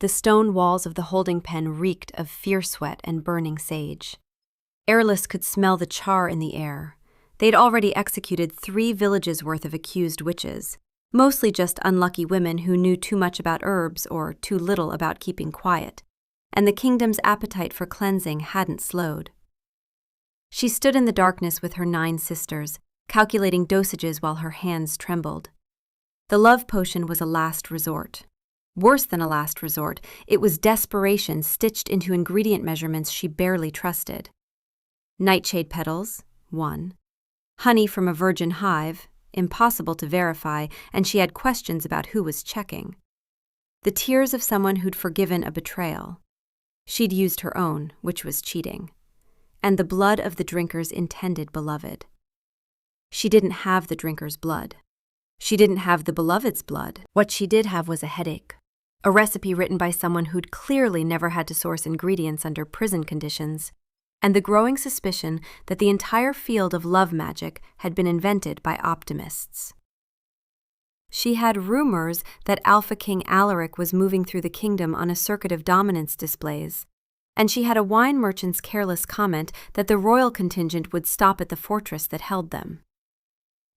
The stone walls of the holding pen reeked of fierce sweat and burning sage. Airless could smell the char in the air. They'd already executed 3 villages' worth of accused witches, mostly just unlucky women who knew too much about herbs or too little about keeping quiet, and the kingdom's appetite for cleansing hadn't slowed. She stood in the darkness with her 9 sisters, calculating dosages while her hands trembled. The love potion was a last resort. Worse than a last resort, it was desperation stitched into ingredient measurements she barely trusted. Nightshade petals, 1. Honey from a virgin hive, impossible to verify, and she had questions about who was checking. The tears of someone who'd forgiven a betrayal. She'd used her own, which was cheating. And the blood of the drinker's intended beloved. She didn't have the drinker's blood. She didn't have the beloved's blood. What she did have was a headache. A recipe written by someone who'd clearly never had to source ingredients under prison conditions, and the growing suspicion that the entire field of love magic had been invented by optimists. She had rumors that Alpha King Alaric was moving through the kingdom on a circuit of dominance displays, and she had a wine merchant's careless comment that the royal contingent would stop at the fortress that held them.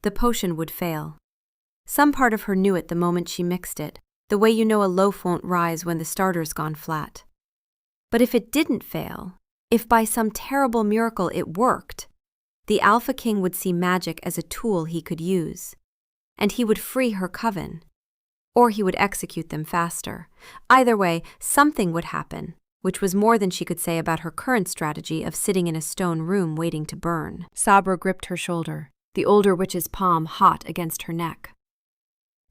The potion would fail. Some part of her knew it the moment she mixed it, the way you know a loaf won't rise when the starter's gone flat. But if it didn't fail, if by some terrible miracle it worked, the Alpha King would see magic as a tool he could use, and he would free her coven, or he would execute them faster. Either way, something would happen, which was more than she could say about her current strategy of sitting in a stone room waiting to burn. Sabra gripped her shoulder, the older witch's palm hot against her neck.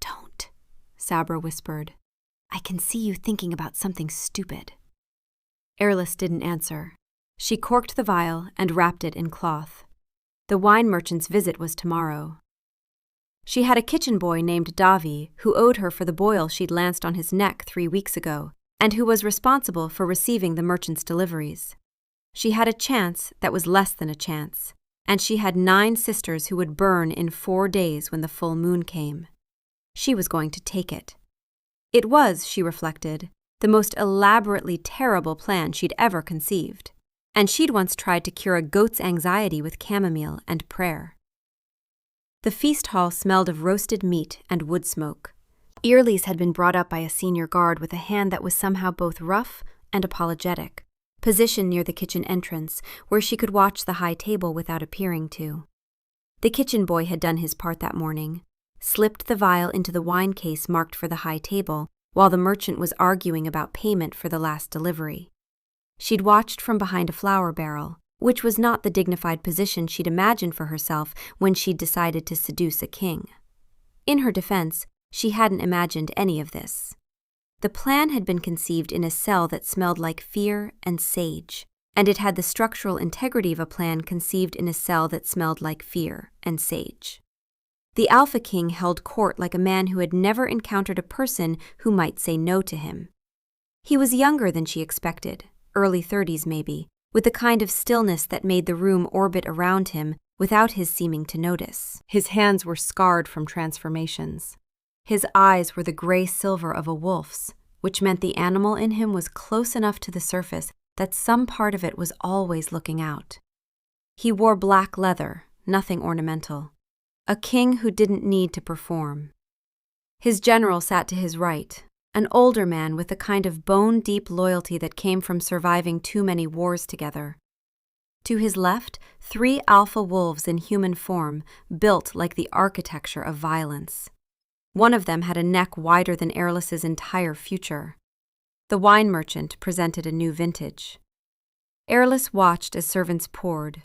"Don't," Sabra whispered. "I can see you thinking about something stupid." Airless didn't answer. She corked the vial and wrapped it in cloth. The wine merchant's visit was tomorrow. She had a kitchen boy named Davi who owed her for the boil she'd lanced on his neck 3 weeks ago, and who was responsible for receiving the merchant's deliveries. She had a chance that was less than a chance, and she had 9 sisters who would burn in 4 days when the full moon came. She was going to take it. It was, she reflected, the most elaborately terrible plan she'd ever conceived, and she'd once tried to cure a goat's anxiety with chamomile and prayer. The feast hall smelled of roasted meat and wood smoke. Earlies had been brought up by a senior guard with a hand that was somehow both rough and apologetic, positioned near the kitchen entrance, where she could watch the high table without appearing to. The kitchen boy had done his part that morning, slipped the vial into the wine case marked for the high table, while the merchant was arguing about payment for the last delivery. She'd watched from behind a flour barrel, which was not the dignified position she'd imagined for herself when she'd decided to seduce a king. In her defense, she hadn't imagined any of this. The plan had been conceived in a cell that smelled like fear and sage, and it had the structural integrity of a plan conceived in a cell that smelled like fear and sage. The Alpha King held court like a man who had never encountered a person who might say no to him. He was younger than she expected, early 30s maybe, with the kind of stillness that made the room orbit around him without his seeming to notice. His hands were scarred from transformations. His eyes were the gray silver of a wolf's, which meant the animal in him was close enough to the surface that some part of it was always looking out. He wore black leather, nothing ornamental. A king who didn't need to perform. His general sat to his right, an older man with the kind of bone-deep loyalty that came from surviving too many wars together. To his left, 3 alpha wolves in human form, built like the architecture of violence. One of them had a neck wider than Airless's entire future. The wine merchant presented a new vintage. Airless watched as servants poured,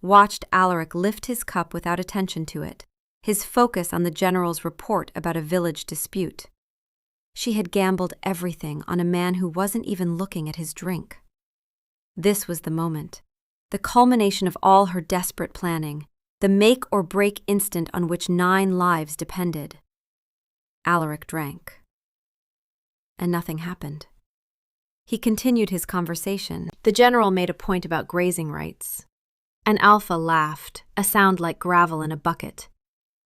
watched Alaric lift his cup without attention to it, his focus on the general's report about a village dispute. She had gambled everything on a man who wasn't even looking at his drink. This was the moment, the culmination of all her desperate planning, the make-or-break instant on which 9 lives depended. Alaric drank. And nothing happened. He continued his conversation. The general made a point about grazing rights. An alpha laughed, a sound like gravel in a bucket.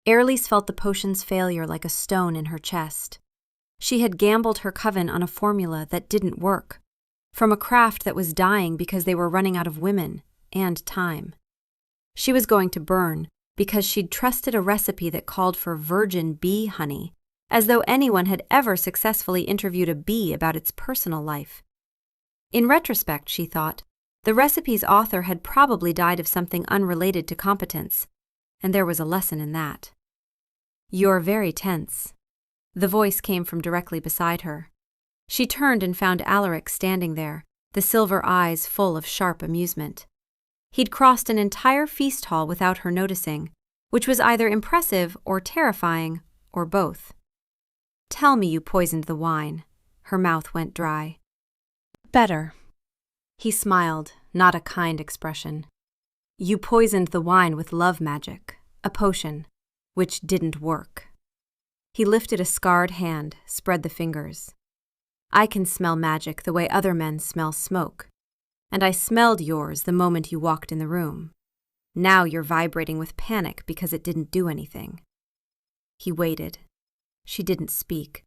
Airless felt the potion's failure like a stone in her chest. She had gambled her coven on a formula that didn't work, from a craft that was dying because they were running out of women and time. She was going to burn because she'd trusted a recipe that called for virgin bee honey, as though anyone had ever successfully interviewed a bee about its personal life. In retrospect, she thought, the recipe's author had probably died of something unrelated to competence, and there was a lesson in that. "You're very tense." The voice came from directly beside her. She turned and found Alaric standing there, the silver eyes full of sharp amusement. He'd crossed an entire feast hall without her noticing, which was either impressive or terrifying, or both. "Tell me you poisoned the wine." Her mouth went dry. "Better." He smiled, not a kind expression. "You poisoned the wine with love magic, a potion, which didn't work." He lifted a scarred hand, spread the fingers. "I can smell magic the way other men smell smoke, and I smelled yours the moment you walked in the room. Now you're vibrating with panic because it didn't do anything." He waited. She didn't speak.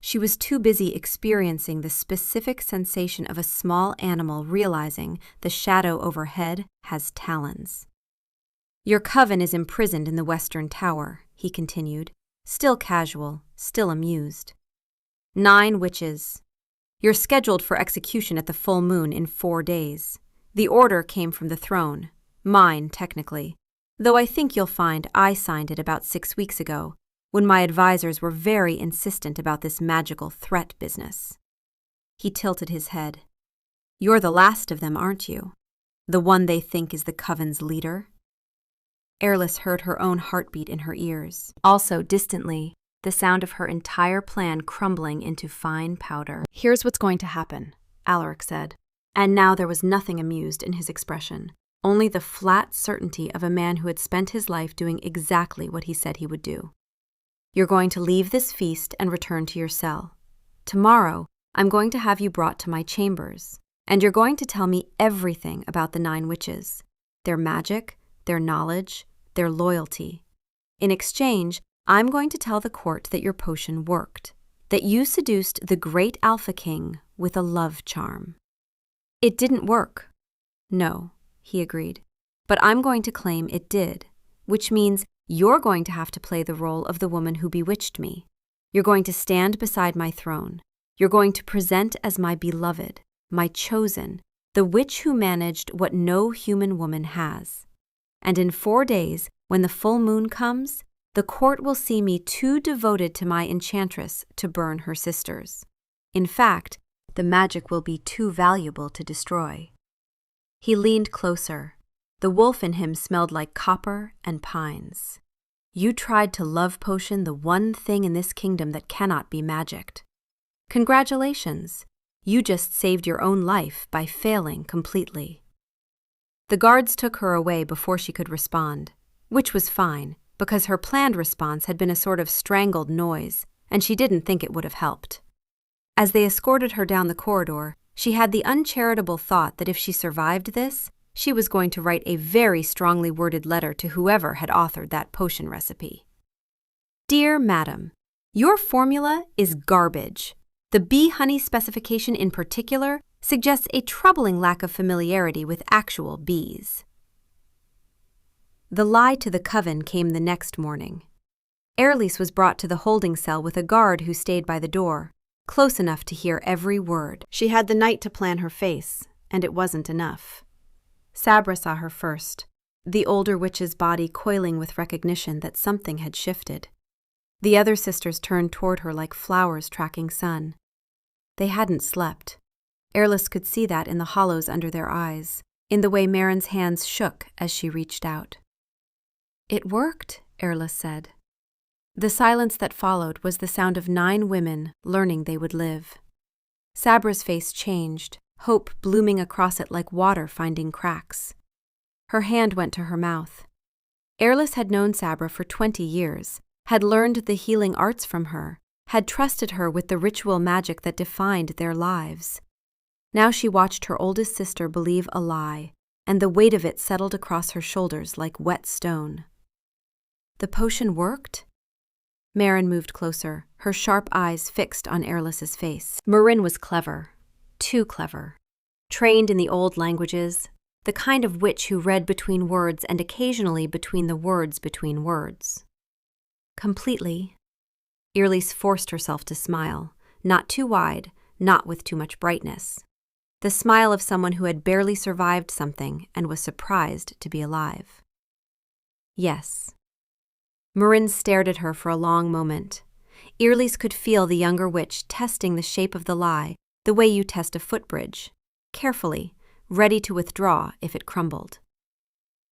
She was too busy experiencing the specific sensation of a small animal realizing the shadow overhead has talons. "Your coven is imprisoned in the Western Tower," he continued, still casual, still amused. 9 witches. You're scheduled for execution at the full moon in 4 days. The order came from the throne, mine technically, though I think you'll find I signed it about 6 weeks ago, when my advisors were very insistent about this magical threat business. He tilted his head. "You're the last of them, aren't you? The one they think is the coven's leader?" Airless heard her own heartbeat in her ears. Also, distantly, the sound of her entire plan crumbling into fine powder. "Here's what's going to happen," Alaric said. And now there was nothing amused in his expression, only the flat certainty of a man who had spent his life doing exactly what he said he would do. "You're going to leave this feast and return to your cell. Tomorrow, I'm going to have you brought to my chambers, and you're going to tell me everything about the 9 witches, their magic, their knowledge, their loyalty. In exchange, I'm going to tell the court that your potion worked, that you seduced the great Alpha King with a love charm." "It didn't work." "No," he agreed, "but I'm going to claim it did, which means you're going to have to play the role of the woman who bewitched me. You're going to stand beside my throne. You're going to present as my beloved, my chosen, the witch who managed what no human woman has. And in 4 days, when the full moon comes, the court will see me too devoted to my enchantress to burn her sisters. In fact, the magic will be too valuable to destroy." He leaned closer. The wolf in him smelled like copper and pines. "You tried to love potion the one thing in this kingdom that cannot be magicked. Congratulations, you just saved your own life by failing completely." The guards took her away before she could respond, which was fine, because her planned response had been a sort of strangled noise, and she didn't think it would have helped. As they escorted her down the corridor, she had the uncharitable thought that if she survived this, she was going to write a very strongly worded letter to whoever had authored that potion recipe. "Dear Madam, your formula is garbage. The bee honey specification in particular suggests a troubling lack of familiarity with actual bees." The lie to the coven came the next morning. Airless was brought to the holding cell with a guard who stayed by the door, close enough to hear every word. She had the night to plan her face, and it wasn't enough. Sabra saw her first, the older witch's body coiling with recognition that something had shifted. The other sisters turned toward her like flowers tracking sun. They hadn't slept. Airless could see that in the hollows under their eyes, in the way Marin's hands shook as she reached out. "It worked," Airless said. The silence that followed was the sound of 9 women learning they would live. Sabra's face changed, hope blooming across it like water finding cracks. Her hand went to her mouth. Airless had known Sabra for 20 years, had learned the healing arts from her, had trusted her with the ritual magic that defined their lives. Now she watched her oldest sister believe a lie, and the weight of it settled across her shoulders like wet stone. The potion worked? Marin moved closer, her sharp eyes fixed on Airless's face. Marin was clever. Too clever. Trained in the old languages, the kind of witch who read between words and occasionally between the words between words. Completely. Airless forced herself to smile, not too wide, not with too much brightness. The smile of someone who had barely survived something and was surprised to be alive. Yes. Marin stared at her for a long moment. Airless could feel the younger witch testing the shape of the lie the way you test a footbridge, carefully, ready to withdraw if it crumbled.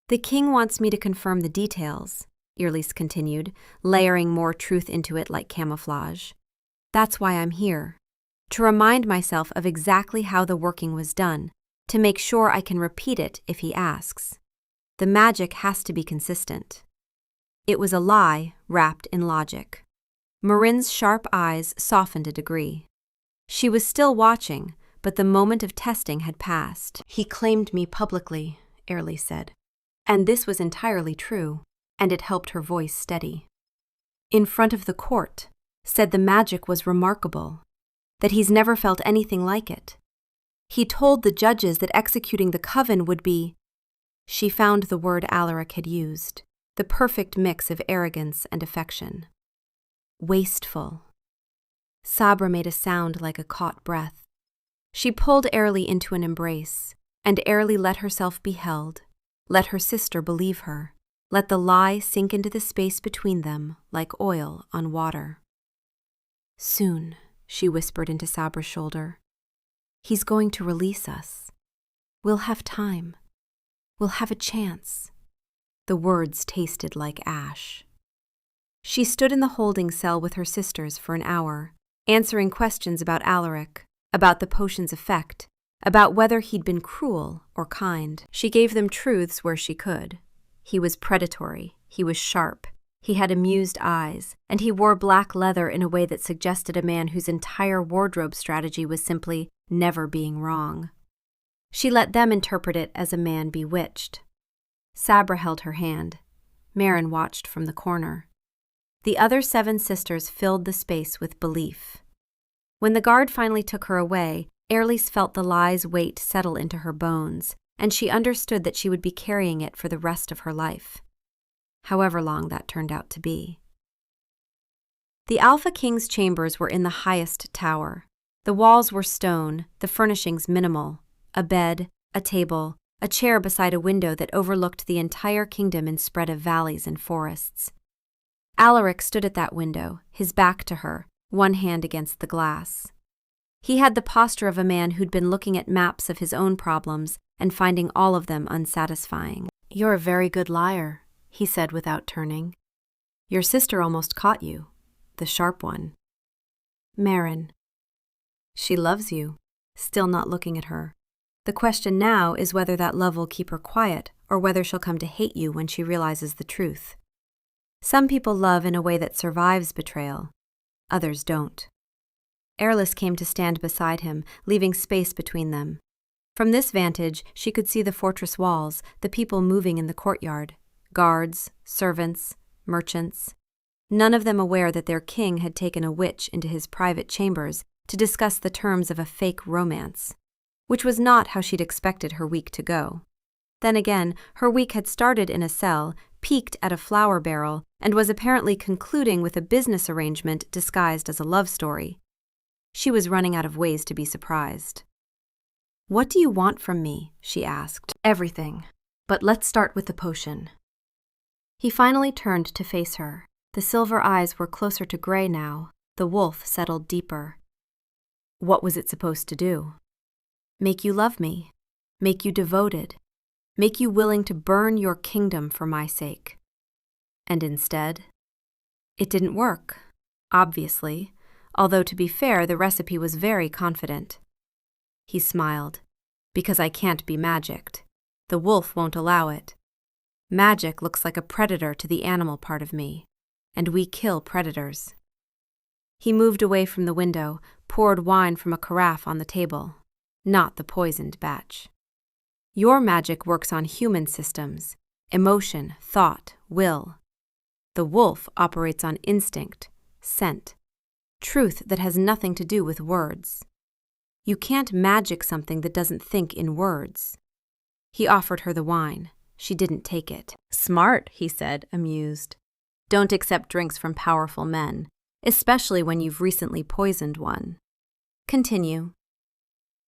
The king wants me to confirm the details, Airless continued, layering more truth into it like camouflage. That's why I'm here. To remind myself of exactly how the working was done, to make sure I can repeat it if he asks. The magic has to be consistent. It was a lie wrapped in logic. Marin's sharp eyes softened a degree. She was still watching, but the moment of testing had passed. He claimed me publicly, Airless said. And this was entirely true, and it helped her voice steady. In front of the court, said the magic was remarkable, that he's never felt anything like it. He told the judges that executing the coven would be— She found the word Alaric had used, the perfect mix of arrogance and affection. Wasteful. Sabra made a sound like a caught breath. She pulled Airly into an embrace, and Airly let herself be held, let her sister believe her, let the lie sink into the space between them like oil on water. Soon, she whispered into Sabra's shoulder. He's going to release us. We'll have time. We'll have a chance. The words tasted like ash. She stood in the holding cell with her sisters for an hour, answering questions about Alaric, about the potion's effect, about whether he'd been cruel or kind. She gave them truths where she could. He was predatory, he was sharp, he had amused eyes, and he wore black leather in a way that suggested a man whose entire wardrobe strategy was simply never being wrong. She let them interpret it as a man bewitched. Sabra held her hand. Marin watched from the corner. The other 7 sisters filled the space with belief. When the guard finally took her away, Airless felt the lie's weight settle into her bones, and she understood that she would be carrying it for the rest of her life, however long that turned out to be. The Alpha King's chambers were in the highest tower. The walls were stone, the furnishings minimal, a bed, a table, a chair beside a window that overlooked the entire kingdom in spread of valleys and forests. Alaric stood at that window, his back to her, one hand against the glass. He had the posture of a man who'd been looking at maps of his own problems and finding all of them unsatisfying. "You're a very good liar," he said without turning. "Your sister almost caught you, the sharp one." Marin. She loves you, still not looking at her. The question now is whether that love will keep her quiet or whether she'll come to hate you when she realizes the truth. Some people love in a way that survives betrayal. Others don't. Airless came to stand beside him, leaving space between them. From this vantage, she could see the fortress walls, the people moving in the courtyard, guards, servants, merchants, none of them aware that their king had taken a witch into his private chambers to discuss the terms of a fake romance, which was not how she'd expected her week to go. Then again, her week had started in a cell, peaked at a flour barrel, and was apparently concluding with a business arrangement disguised as a love story. She was running out of ways to be surprised. "What do you want from me?" she asked. "Everything. But let's start with the potion." He finally turned to face her. The silver eyes were closer to gray now. The wolf settled deeper. What was it supposed to do? Make you love me. Make you devoted. Make you willing to burn your kingdom for my sake. And instead, it didn't work, obviously, although to be fair, the recipe was very confident. He smiled. "Because I can't be magicked. The wolf won't allow it. Magic looks like a predator to the animal part of me, and we kill predators." He moved away from the window, poured wine from a carafe on the table, not the poisoned batch. "Your magic works on human systems, emotion, thought, will. The wolf operates on instinct, scent, truth that has nothing to do with words. You can't magic something that doesn't think in words. He offered her the wine. She didn't take it. Smart, he said, amused. Don't accept drinks from powerful men, especially when you've recently poisoned one. Continue.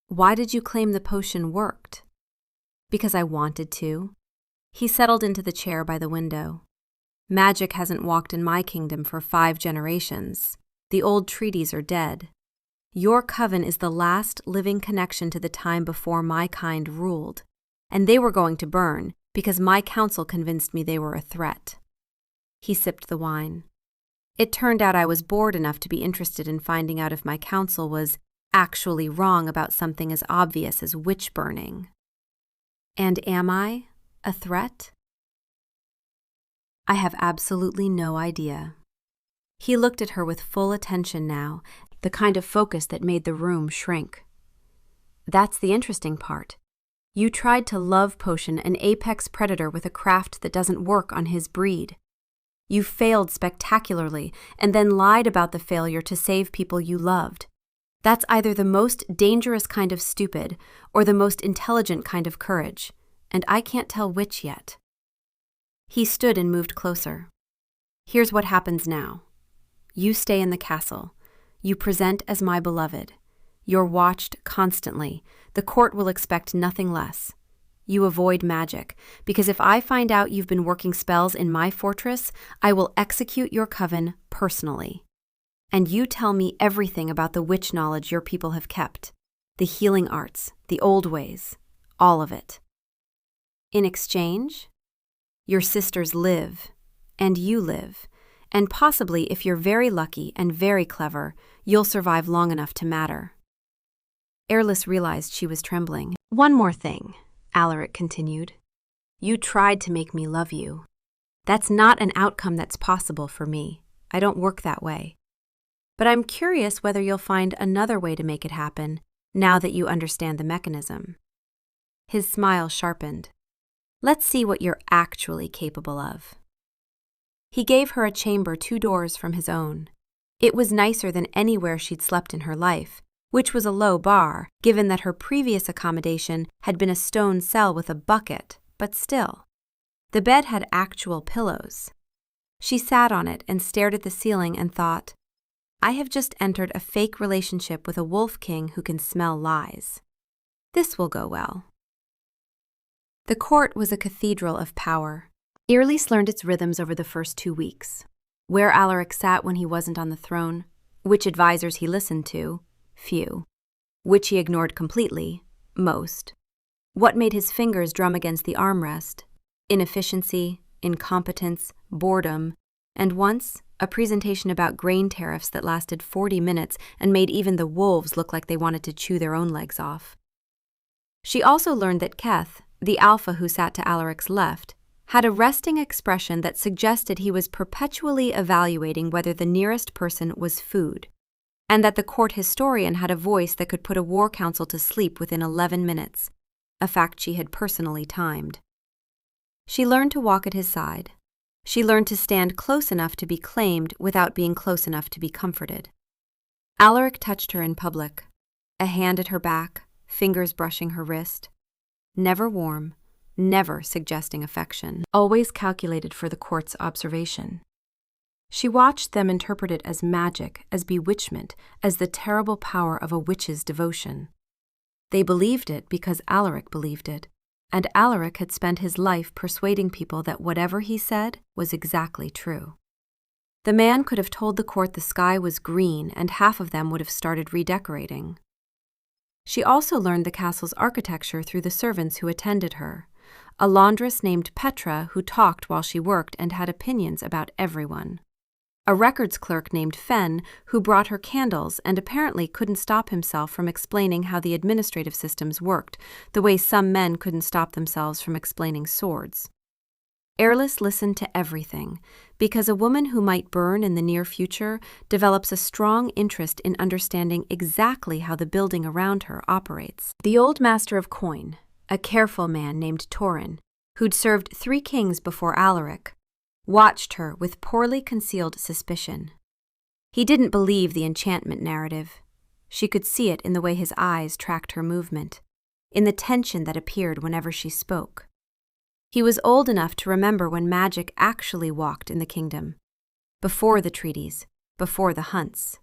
Why did you claim the potion worked? Because I wanted to. He settled into the chair by the window. Magic hasn't walked in my kingdom for 5 generations. The old treaties are dead. Your coven is the last living connection to the time before my kind ruled, and they were going to burn because my council convinced me they were a threat. He sipped the wine. It turned out I was bored enough to be interested in finding out if my council was actually wrong about something as obvious as witch burning. And am I a threat? I have absolutely no idea. He looked at her with full attention now, the kind of focus that made the room shrink. That's the interesting part. You tried to love potion an apex predator with a craft that doesn't work on his breed. You failed spectacularly and then lied about the failure to save people you loved. That's either the most dangerous kind of stupid or the most intelligent kind of courage, and I can't tell which yet. He stood and moved closer. Here's what happens now. You stay in the castle. You present as my beloved. You're watched constantly. The court will expect nothing less. You avoid magic, because if I find out you've been working spells in my fortress, I will execute your coven personally. And you tell me everything about the witch knowledge your people have kept, the healing arts, the old ways, all of it. In exchange, your sisters live, and you live, and possibly, if you're very lucky and very clever, you'll survive long enough to matter. Airless realized she was trembling. One more thing, Alaric continued. You tried to make me love you. That's not an outcome that's possible for me. I don't work that way. But I'm curious whether you'll find another way to make it happen, now that you understand the mechanism. His smile sharpened. Let's see what you're actually capable of. He gave her a chamber 2 doors from his own. It was nicer than anywhere she'd slept in her life, which was a low bar, given that her previous accommodation had been a stone cell with a bucket, but still. The bed had actual pillows. She sat on it and stared at the ceiling and thought, I have just entered a fake relationship with a wolf king who can smell lies. This will go well. The court was a cathedral of power. Earlys learned its rhythms over the first 2 weeks. Where Alaric sat when he wasn't on the throne, which advisors he listened to, few. Which he ignored completely, most. What made his fingers drum against the armrest, inefficiency, incompetence, boredom, and once, a presentation about grain tariffs that lasted 40 minutes and made even the wolves look like they wanted to chew their own legs off. She also learned that Keth, the alpha who sat to Alaric's left, had a resting expression that suggested he was perpetually evaluating whether the nearest person was food, and that the court historian had a voice that could put a war council to sleep within 11 minutes, a fact she had personally timed. She learned to walk at his side. She learned to stand close enough to be claimed without being close enough to be comforted. Alaric touched her in public, a hand at her back, fingers brushing her wrist. Never warm, never suggesting affection, always calculated for the court's observation. She watched them interpret it as magic, as bewitchment, as the terrible power of a witch's devotion. They believed it because Alaric believed it, and Alaric had spent his life persuading people that whatever he said was exactly true. The man could have told the court the sky was green and half of them would have started redecorating. She also learned the castle's architecture through the servants who attended her, a laundress named Petra who talked while she worked and had opinions about everyone, a records clerk named Fen who brought her candles and apparently couldn't stop himself from explaining how the administrative systems worked, the way some men couldn't stop themselves from explaining swords. Airless listened to everything, because a woman who might burn in the near future develops a strong interest in understanding exactly how the building around her operates. The old master of coin, a careful man named Torin, who'd served 3 kings before Alaric, watched her with poorly concealed suspicion. He didn't believe the enchantment narrative. She could see it in the way his eyes tracked her movement, in the tension that appeared whenever she spoke. He was old enough to remember when magic actually walked in the kingdom, before the treaties, before the hunts.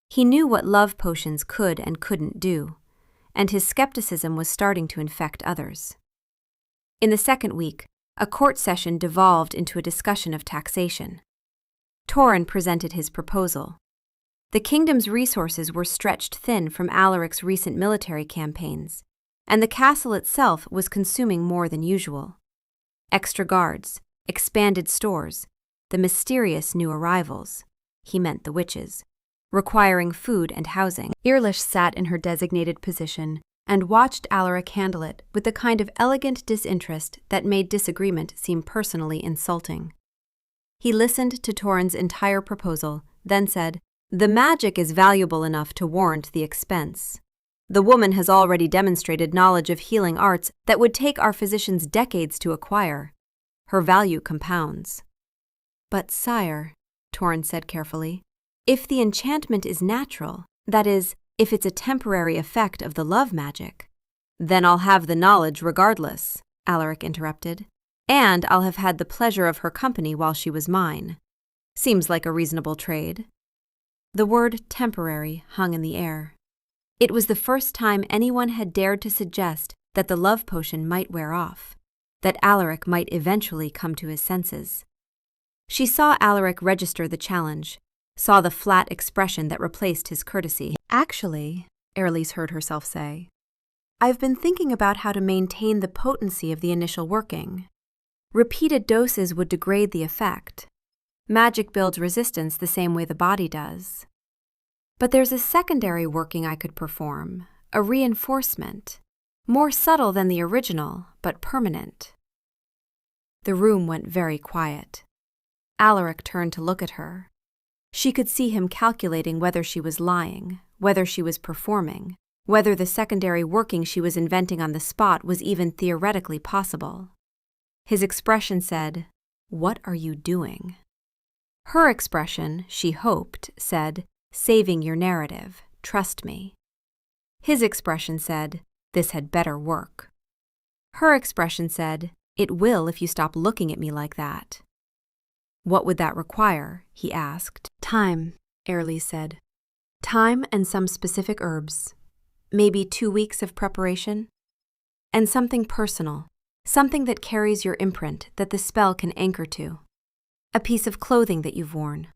He knew what love potions could and couldn't do, and his skepticism was starting to infect others. In the second week, a court session devolved into a discussion of taxation. Torin presented his proposal. The kingdom's resources were stretched thin from Alaric's recent military campaigns, and the castle itself was consuming more than usual. Extra guards, expanded stores, the mysterious new arrivals, he meant the witches, requiring food and housing. Earlish sat in her designated position and watched Alaric handle it with the kind of elegant disinterest that made disagreement seem personally insulting. He listened to Torin's entire proposal, then said, "The magic is valuable enough to warrant the expense. The woman has already demonstrated knowledge of healing arts that would take our physicians decades to acquire. Her value compounds." "But, sire," Torin said carefully, "if the enchantment is natural, that is, if it's a temporary effect of the love magic—" "Then I'll have the knowledge regardless," Alaric interrupted, "and I'll have had the pleasure of her company while she was mine. Seems like a reasonable trade." The word temporary hung in the air. It was the first time anyone had dared to suggest that the love potion might wear off, that Alaric might eventually come to his senses. She saw Alaric register the challenge, saw the flat expression that replaced his courtesy. "Actually," Erlise heard herself say, "I've been thinking about how to maintain the potency of the initial working. Repeated doses would degrade the effect. Magic builds resistance the same way the body does. But there's a secondary working I could perform, a reinforcement, more subtle than the original, but permanent." The room went very quiet. Alaric turned to look at her. She could see him calculating whether she was lying, whether she was performing, whether the secondary working she was inventing on the spot was even theoretically possible. His expression said, "What are you doing?" Her expression, she hoped, said, "Saving your narrative, trust me." His expression said, "This had better work." Her expression said, "It will if you stop looking at me like that." "What would that require?" he asked. "Time," Erlise said. "Time and some specific herbs. Maybe 2 weeks of preparation. And something personal, something that carries your imprint that the spell can anchor to. A piece of clothing that you've worn."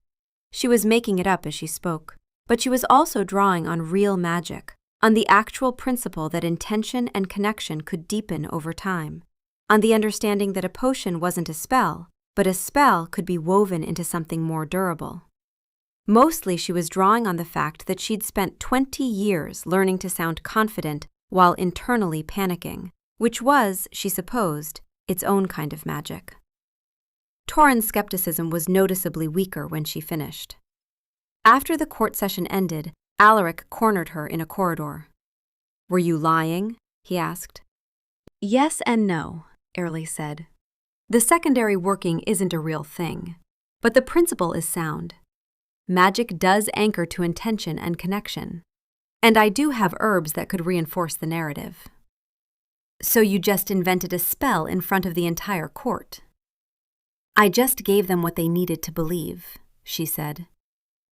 She was making it up as she spoke, but she was also drawing on real magic, on the actual principle that intention and connection could deepen over time, on the understanding that a potion wasn't a spell, but a spell could be woven into something more durable. Mostly she was drawing on the fact that she'd spent 20 years learning to sound confident while internally panicking, which was, she supposed, its own kind of magic. Torin's skepticism was noticeably weaker when she finished. After the court session ended, Alaric cornered her in a corridor. "Were you lying?" he asked. "Yes and no," Erlise said. "The secondary working isn't a real thing, but the principle is sound. Magic does anchor to intention and connection, and I do have herbs that could reinforce the narrative." "So you just invented a spell in front of the entire court?" "I just gave them what they needed to believe," she said.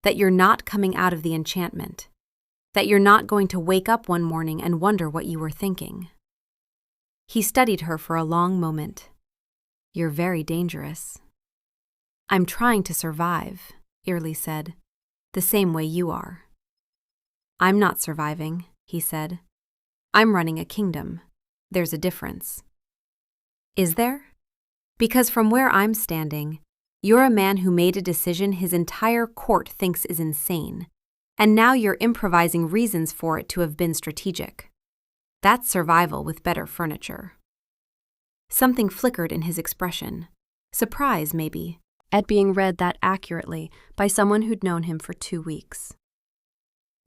"That you're not coming out of the enchantment. That you're not going to wake up one morning and wonder what you were thinking." He studied her for a long moment. "You're very dangerous." "I'm trying to survive," Erlise said, "the same way you are." "I'm not surviving," he said. "I'm running a kingdom. There's a difference." "Is there? Because from where I'm standing, you're a man who made a decision his entire court thinks is insane, and now you're improvising reasons for it to have been strategic. That's survival with better furniture." Something flickered in his expression, surprise maybe, at being read that accurately by someone who'd known him for 2 weeks.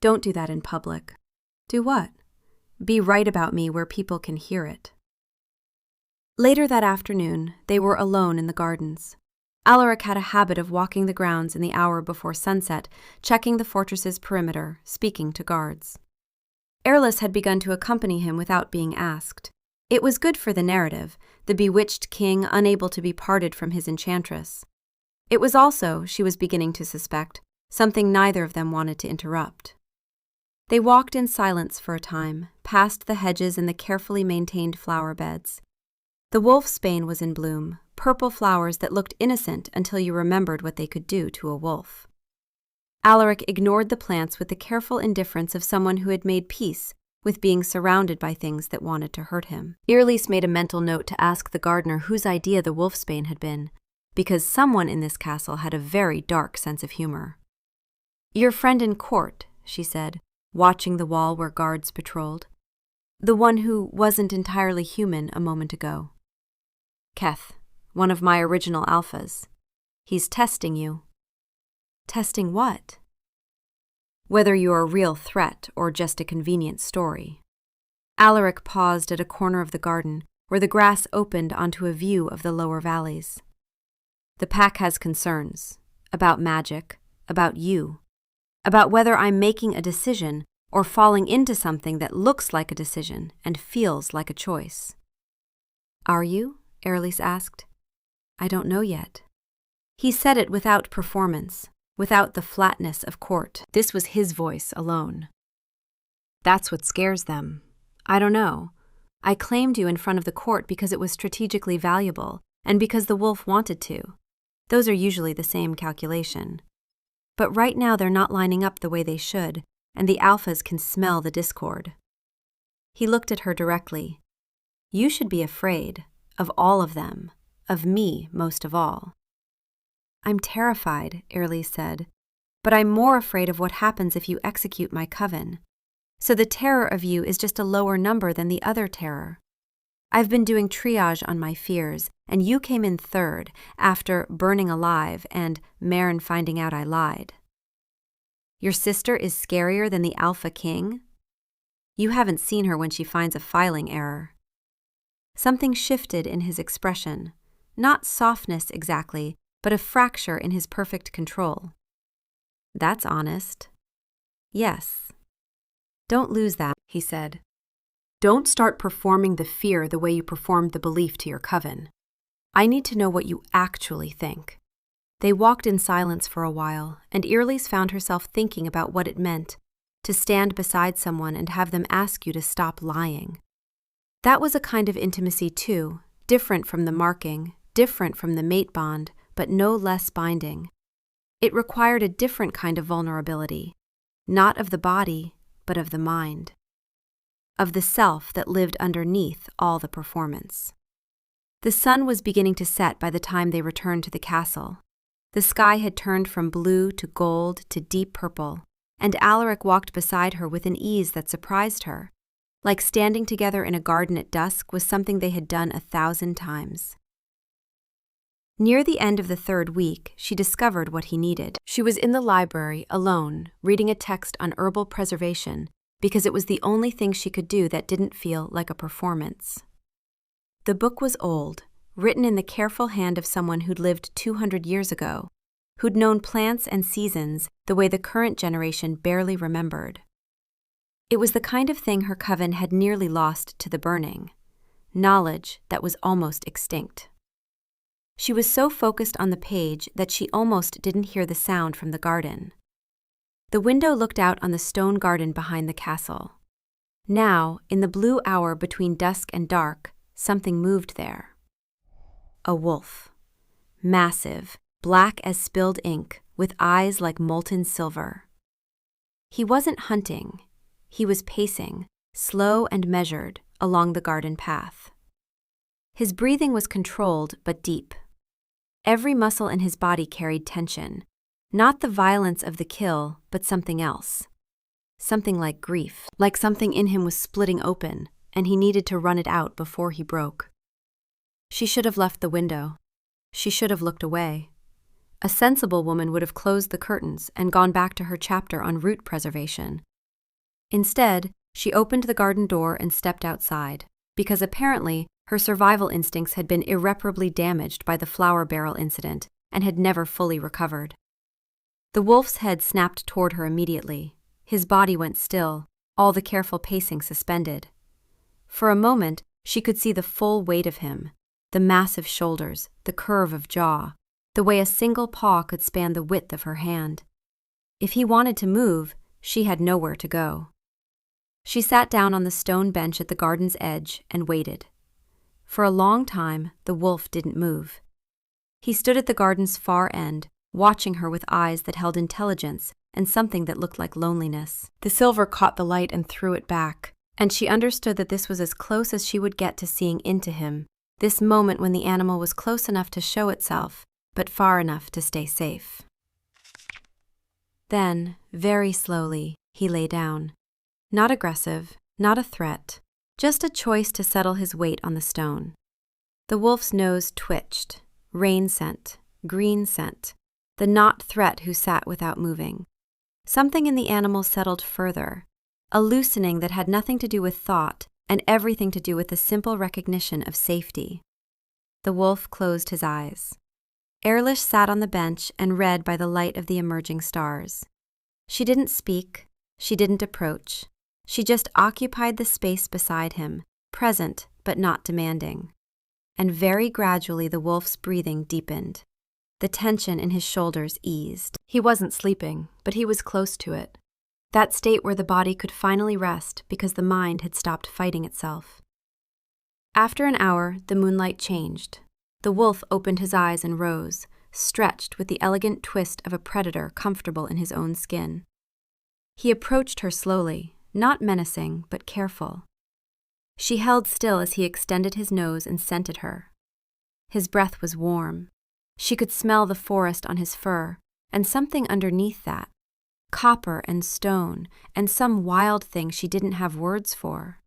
"Don't do that in public." "Do what?" "Be right about me where people can hear it." Later that afternoon, they were alone in the gardens. Alaric had a habit of walking the grounds in the hour before sunset, checking the fortress's perimeter, speaking to guards. Airless had begun to accompany him without being asked. It was good for the narrative, the bewitched king unable to be parted from his enchantress. It was also, she was beginning to suspect, something neither of them wanted to interrupt. They walked in silence for a time, past the hedges and the carefully maintained flower beds. The wolfsbane was in bloom, purple flowers that looked innocent until you remembered what they could do to a wolf. Alaric ignored the plants with the careful indifference of someone who had made peace with being surrounded by things that wanted to hurt him. Irlis made a mental note to ask the gardener whose idea the wolfsbane had been, because someone in this castle had a very dark sense of humor. "Your friend in court," she said, watching the wall where guards patrolled. "The one who wasn't entirely human a moment ago. Keth, one of my original alphas. He's testing you." "Testing what?" "Whether you're a real threat or just a convenient story." Alaric paused at a corner of the garden where the grass opened onto a view of the lower valleys. "The pack has concerns about magic, about you, about whether I'm making a decision or falling into something that looks like a decision and feels like a choice." "Are you?" Airlis asked. "I don't know yet." He said it without performance, without the flatness of court. This was his voice alone. "That's what scares them. I don't know. I claimed you in front of the court because it was strategically valuable and because the wolf wanted to. Those are usually the same calculation. But right now they're not lining up the way they should, and the alphas can smell the discord." He looked at her directly. "You should be afraid. Of all of them. Of me, most of all." "I'm terrified," Airlis said, "but I'm more afraid of what happens if you execute my coven. So the terror of you is just a lower number than the other terror. I've been doing triage on my fears, and you came in third, after burning alive and Marin finding out I lied." "Your sister is scarier than the Alpha King?" "You haven't seen her when she finds a filing error." Something shifted in his expression, not softness exactly, but a fracture in his perfect control. "That's honest." "Yes." "Don't lose that," he said. "Don't start performing the fear the way you performed the belief to your coven. I need to know what you actually think." They walked in silence for a while, and Irlis found herself thinking about what it meant to stand beside someone and have them ask you to stop lying. That was a kind of intimacy too, different from the marking, different from the mate bond, but no less binding. It required a different kind of vulnerability, not of the body, but of the mind, of the self that lived underneath all the performance. The sun was beginning to set by the time they returned to the castle. The sky had turned from blue to gold to deep purple, and Alaric walked beside her with an ease that surprised her, like standing together in a garden at dusk was something they had done 1,000 times. Near the end of the third week, she discovered what he needed. She was in the library, alone, reading a text on herbal preservation, because it was the only thing she could do that didn't feel like a performance. The book was old, written in the careful hand of someone who'd lived 200 years ago, who'd known plants and seasons the way the current generation barely remembered. It was the kind of thing her coven had nearly lost to the burning, knowledge that was almost extinct. She was so focused on the page that she almost didn't hear the sound from the garden. The window looked out on the stone garden behind the castle. Now, in the blue hour between dusk and dark, something moved there. A wolf. Massive, black as spilled ink, with eyes like molten silver. He wasn't hunting. He was pacing, slow and measured, along the garden path. His breathing was controlled but deep. Every muscle in his body carried tension, not the violence of the kill, but something else. Something like grief, like something in him was splitting open, and he needed to run it out before he broke. She should have left the window. She should have looked away. A sensible woman would have closed the curtains and gone back to her chapter on root preservation. Instead, she opened the garden door and stepped outside, because apparently her survival instincts had been irreparably damaged by the flower barrel incident, and had never fully recovered. The wolf's head snapped toward her immediately. His body went still, all the careful pacing suspended. For a moment, she could see the full weight of him, the massive shoulders, the curve of jaw, the way a single paw could span the width of her hand. If he wanted to move, she had nowhere to go. She sat down on the stone bench at the garden's edge and waited. For a long time, the wolf didn't move. He stood at the garden's far end, watching her with eyes that held intelligence and something that looked like loneliness. The silver caught the light and threw it back, and she understood that this was as close as she would get to seeing into him, this moment when the animal was close enough to show itself, but far enough to stay safe. Then, very slowly, he lay down. Not aggressive, not a threat, just a choice to settle his weight on the stone. The wolf's nose twitched, rain scent, green scent, the not threat who sat without moving. Something in the animal settled further, a loosening that had nothing to do with thought and everything to do with the simple recognition of safety. The wolf closed his eyes. Ehrlich sat on the bench and read by the light of the emerging stars. She didn't speak, she didn't approach. She just occupied the space beside him, present but not demanding. And very gradually the wolf's breathing deepened. The tension in his shoulders eased. He wasn't sleeping, but he was close to it. That state where the body could finally rest because the mind had stopped fighting itself. After an hour, the moonlight changed. The wolf opened his eyes and rose, stretched with the elegant twist of a predator comfortable in his own skin. He approached her slowly, not menacing, but careful. She held still as he extended his nose and scented her. His breath was warm. She could smell the forest on his fur, and something underneath that, copper and stone, and some wild thing she didn't have words for.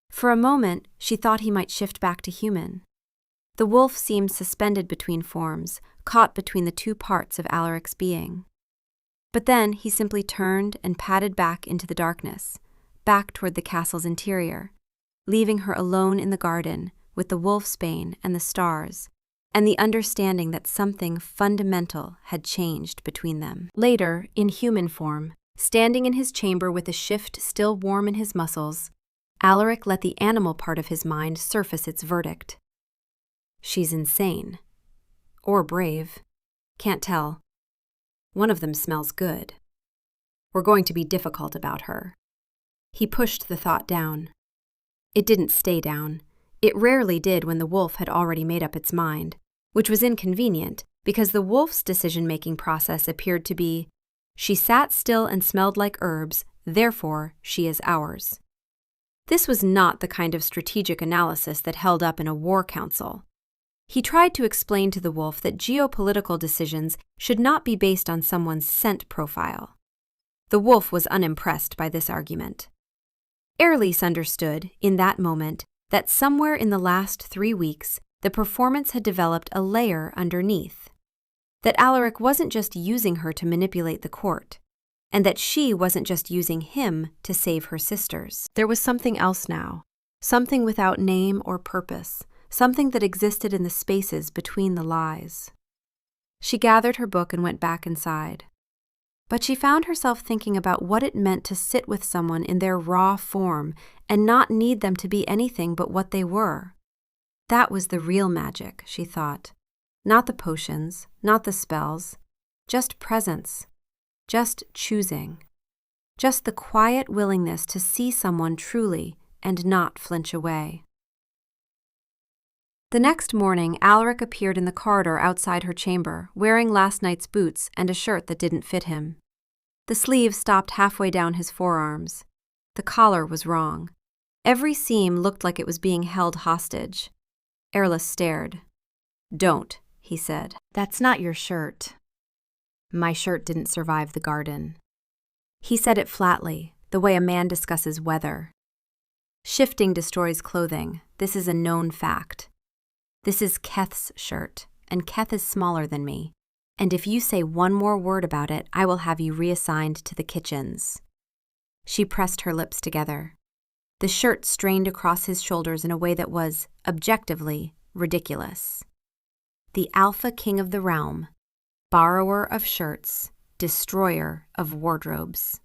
For a moment, she thought he might shift back to human. The wolf seemed suspended between forms, caught between the two parts of Alaric's being. But then he simply turned and padded back into the darkness, back toward the castle's interior, leaving her alone in the garden with the wolfsbane and the stars, and the understanding that something fundamental had changed between them. Later, in human form, standing in his chamber with the shift still warm in his muscles, Alaric let the animal part of his mind surface its verdict. She's insane. Or brave. Can't tell. One of them smells good. We're going to be difficult about her. He pushed the thought down. It didn't stay down. It rarely did when the wolf had already made up its mind, which was inconvenient because the wolf's decision-making process appeared to be, she sat still and smelled like herbs, therefore she is ours. This was not the kind of strategic analysis that held up in a war council. He tried to explain to the wolf that geopolitical decisions should not be based on someone's scent profile. The wolf was unimpressed by this argument. Ehrlich understood, in that moment, that somewhere in the last 3 weeks, the performance had developed a layer underneath. That Alaric wasn't just using her to manipulate the court, and that she wasn't just using him to save her sisters. There was something else now, something without name or purpose, something that existed in the spaces between the lies. She gathered her book and went back inside. But she found herself thinking about what it meant to sit with someone in their raw form and not need them to be anything but what they were. That was the real magic, she thought. Not the potions, not the spells, just presence, just choosing, just the quiet willingness to see someone truly and not flinch away. The next morning, Alaric appeared in the corridor outside her chamber, wearing last night's boots and a shirt that didn't fit him. The sleeves stopped halfway down his forearms. The collar was wrong. Every seam looked like it was being held hostage. Ehrlich stared. "Don't," he said. "That's not your shirt." "My shirt didn't survive the garden." He said it flatly, the way a man discusses weather. Shifting destroys clothing. This is a known fact. This is Keth's shirt, and Keth is smaller than me. And if you say one more word about it, I will have you reassigned to the kitchens. She pressed her lips together. The shirt strained across his shoulders in a way that was, objectively, ridiculous. the Alpha King of the realm, borrower of shirts, destroyer of wardrobes.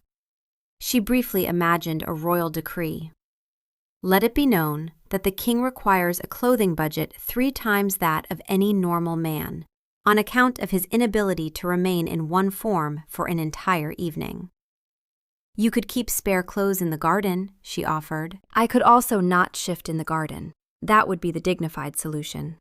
She briefly imagined a royal decree. Let it be known that the king requires a clothing budget 3 times that of any normal man, on account of his inability to remain in one form for an entire evening. You could keep spare clothes in the garden, she offered. I could also not shift in the garden. That would be the dignified solution.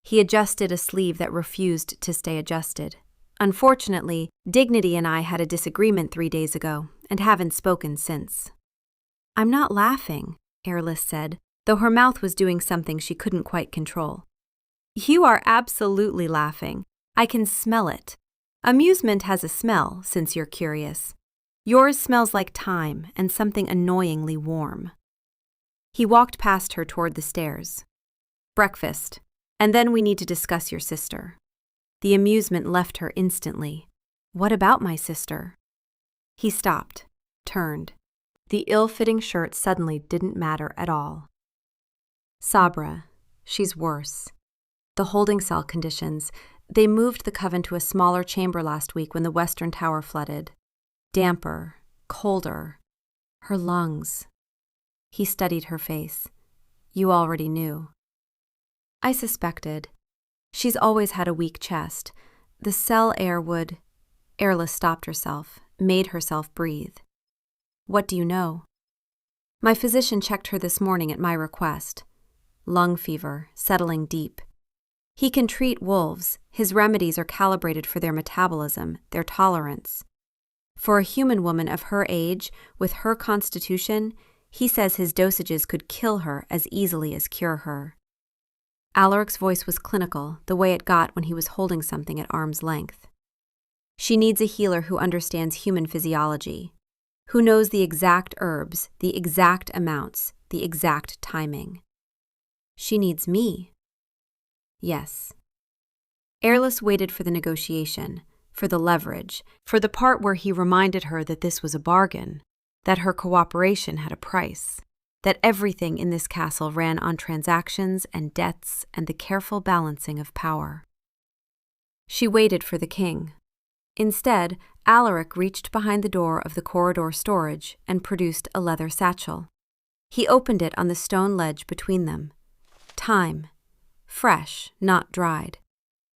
He adjusted a sleeve that refused to stay adjusted. Unfortunately, Dignity and I had a disagreement 3 days ago, and haven't spoken since. I'm not laughing, Airless said, though her mouth was doing something she couldn't quite control. You are absolutely laughing. I can smell it. Amusement has a smell, since you're curious. Yours smells like time and something annoyingly warm. He walked past her toward the stairs. Breakfast, and then we need to discuss your sister. The amusement left her instantly. What about my sister? He stopped, turned. The ill-fitting shirt suddenly didn't matter at all. Sabra, she's worse. The holding cell conditions, they moved the coven to a smaller chamber last week when the western tower flooded. Damper, colder. Her lungs. He studied her face. You already knew. I suspected. She's always had a weak chest. The cell air would... Airless stopped herself, made herself breathe. What do you know? My physician checked her this morning at my request. Lung fever, settling deep. He can treat wolves. His remedies are calibrated for their metabolism, their tolerance. For a human woman of her age, with her constitution, he says his dosages could kill her as easily as cure her. Alaric's voice was clinical, the way it got when he was holding something at arm's length. She needs a healer who understands human physiology, who knows the exact herbs, the exact amounts, the exact timing. She needs me. Yes. Airless waited for the negotiation, for the leverage, for the part where he reminded her that this was a bargain, that her cooperation had a price, that everything in this castle ran on transactions and debts and the careful balancing of power. She waited for the king. Instead, Alaric reached behind the door of the corridor storage and produced a leather satchel. He opened it on the stone ledge between them. Time. Fresh, not dried.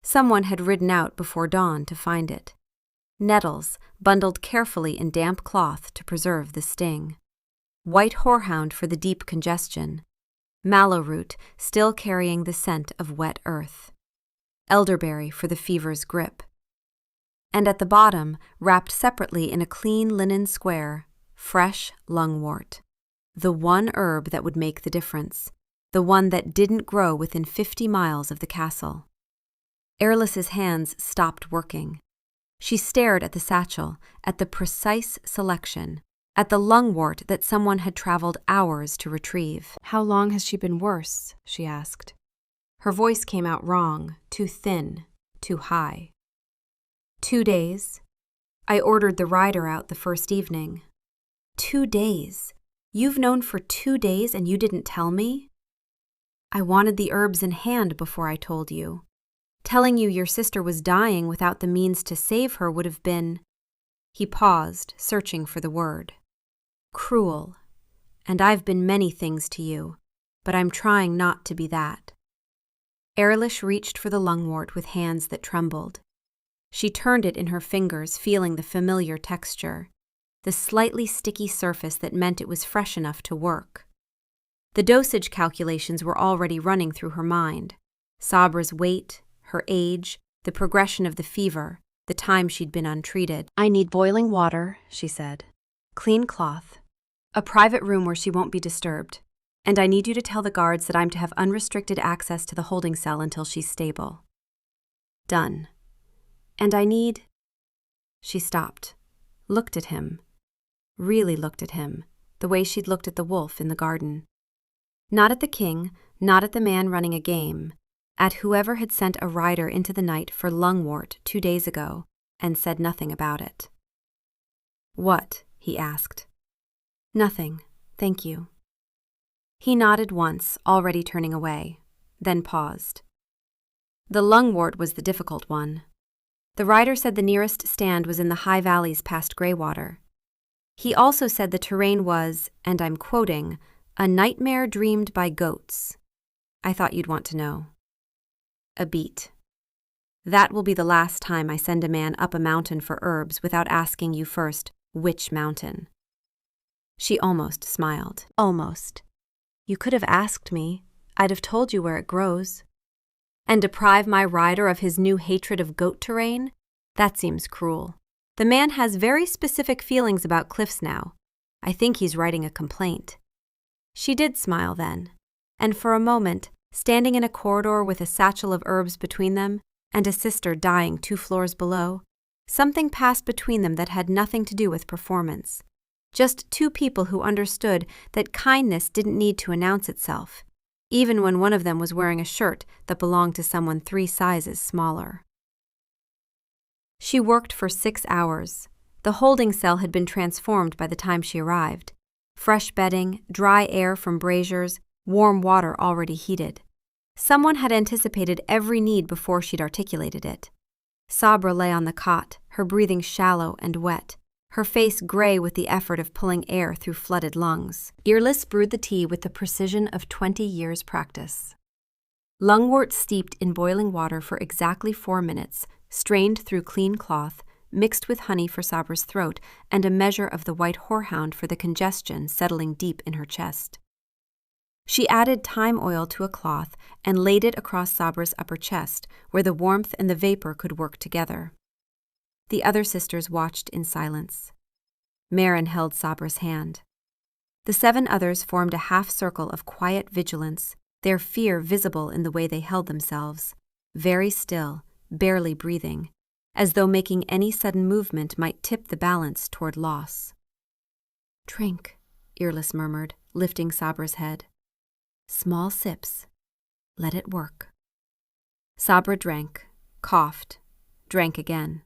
Someone had ridden out before dawn to find it. Nettles, bundled carefully in damp cloth to preserve the sting. White horehound for the deep congestion. Mallow root, still carrying the scent of wet earth. Elderberry for the fever's grip. And at the bottom, wrapped separately in a clean linen square, fresh lungwort. The one herb that would make the difference. The one that didn't grow within 50 miles of the castle. Airless's hands stopped working. She stared at the satchel, at the precise selection, at the lungwort that someone had traveled hours to retrieve. How long has she been worse? She asked. Her voice came out wrong, too thin, too high. 2 days. I ordered the rider out the first evening. 2 days? You've known for 2 days and you didn't tell me? I wanted the herbs in hand before I told you. Telling you your sister was dying without the means to save her would have been... He paused, searching for the word. Cruel. And I've been many things to you, but I'm trying not to be that. Airlish reached for the lungwort with hands that trembled. She turned it in her fingers, feeling the familiar texture, the slightly sticky surface that meant it was fresh enough to work. The dosage calculations were already running through her mind. Sabra's weight, her age, the progression of the fever, the time she'd been untreated. I need boiling water, she said. Clean cloth. A private room where she won't be disturbed. And I need you to tell the guards that I'm to have unrestricted access to the holding cell until she's stable. Done. And I need... She stopped, looked at him, really looked at him, the way she'd looked at the wolf in the garden. Not at the king, not at the man running a game, at whoever had sent a rider into the night for lungwort 2 days ago and said nothing about it. What? He asked. Nothing, thank you. He nodded once, already turning away, then paused. The lungwort was the difficult one. The rider said the nearest stand was in the high valleys past Greywater. He also said the terrain was, and I'm quoting, a nightmare dreamed by goats. I thought you'd want to know. A beat. That will be the last time I send a man up a mountain for herbs without asking you first, which mountain. She almost smiled. Almost. You could have asked me. I'd have told you where it grows. And deprive my rider of his new hatred of goat terrain? That seems cruel. The man has very specific feelings about cliffs now. I think he's writing a complaint. She did smile then, and for a moment, standing in a corridor with a satchel of herbs between them and a sister dying 2 floors below, something passed between them that had nothing to do with performance. Just 2 people who understood that kindness didn't need to announce itself, even when one of them was wearing a shirt that belonged to someone 3 sizes smaller. She worked for 6 hours. The holding cell had been transformed by the time she arrived. Fresh bedding, dry air from braziers, warm water already heated. Someone had anticipated every need before she'd articulated it. Sabra lay on the cot, her breathing shallow and wet, her face gray with the effort of pulling air through flooded lungs. Earless brewed the tea with the precision of 20 years' practice. Lungwort steeped in boiling water for exactly 4 minutes, strained through clean cloth, mixed with honey for Sabra's throat and a measure of the white horehound for the congestion settling deep in her chest. She added thyme oil to a cloth and laid it across Sabra's upper chest, where the warmth and the vapor could work together. The other sisters watched in silence. Maren held Sabra's hand. The 7 others formed a half-circle of quiet vigilance, their fear visible in the way they held themselves, very still, barely breathing, as though making any sudden movement might tip the balance toward loss. "Drink," Earless murmured, lifting Sabra's head. "Small sips. Let it work." Sabra drank, coughed, drank again.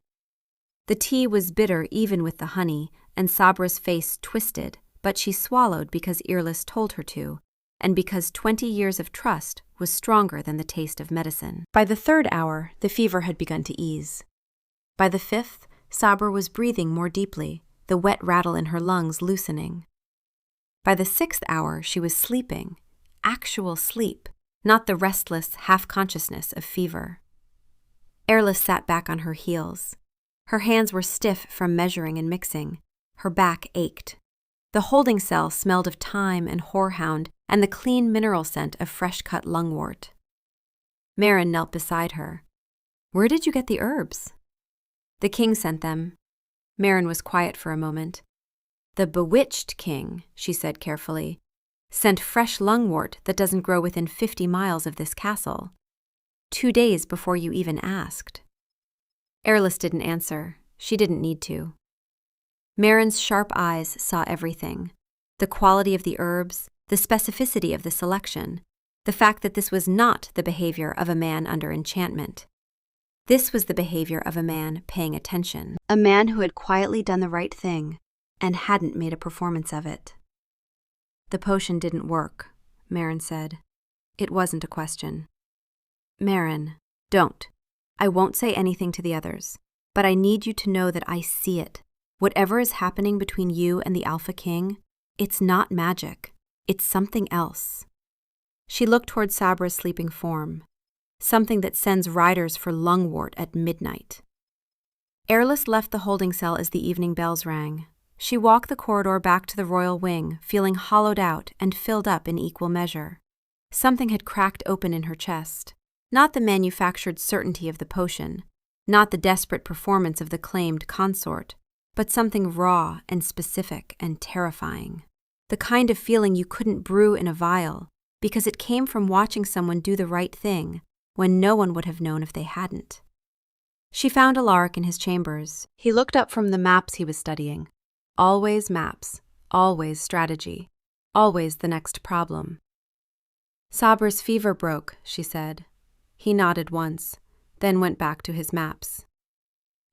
The tea was bitter even with the honey, and Sabra's face twisted, but she swallowed because Earless told her to, and because 20 years of trust was stronger than the taste of medicine. By the 3rd hour, the fever had begun to ease. By the 5th, Sabra was breathing more deeply, the wet rattle in her lungs loosening. By the 6th hour, she was sleeping, actual sleep, not the restless half-consciousness of fever. Earless sat back on her heels. Her hands were stiff from measuring and mixing. Her back ached. The holding cell smelled of thyme and horehound and the clean mineral scent of fresh-cut lungwort. Maren knelt beside her. "Where did you get the herbs?" "The king sent them." Maren was quiet for a moment. "The bewitched king," she said carefully, "sent fresh lungwort that doesn't grow within 50 miles of this castle. 2 days before you even asked." Earless didn't answer. She didn't need to. Maren's sharp eyes saw everything. The quality of the herbs, the specificity of the selection, the fact that this was not the behavior of a man under enchantment. This was the behavior of a man paying attention, a man who had quietly done the right thing and hadn't made a performance of it. "The potion didn't work," Maren said. It wasn't a question. "Maren, don't. I won't say anything to the others, but I need you to know that I see it. Whatever is happening between you and the Alpha King, it's not magic. It's something else." She looked toward Sabra's sleeping form, something that sends riders for lungwort at midnight. Earless left the holding cell as the evening bells rang. She walked the corridor back to the royal wing, feeling hollowed out and filled up in equal measure. Something had cracked open in her chest. Not the manufactured certainty of the potion, not the desperate performance of the claimed consort, but something raw and specific and terrifying. The kind of feeling you couldn't brew in a vial, because it came from watching someone do the right thing when no one would have known if they hadn't. She found Alaric in his chambers. He looked up from the maps he was studying. Always maps, always strategy, always the next problem. "Sabra's fever broke," she said. He nodded once, then went back to his maps.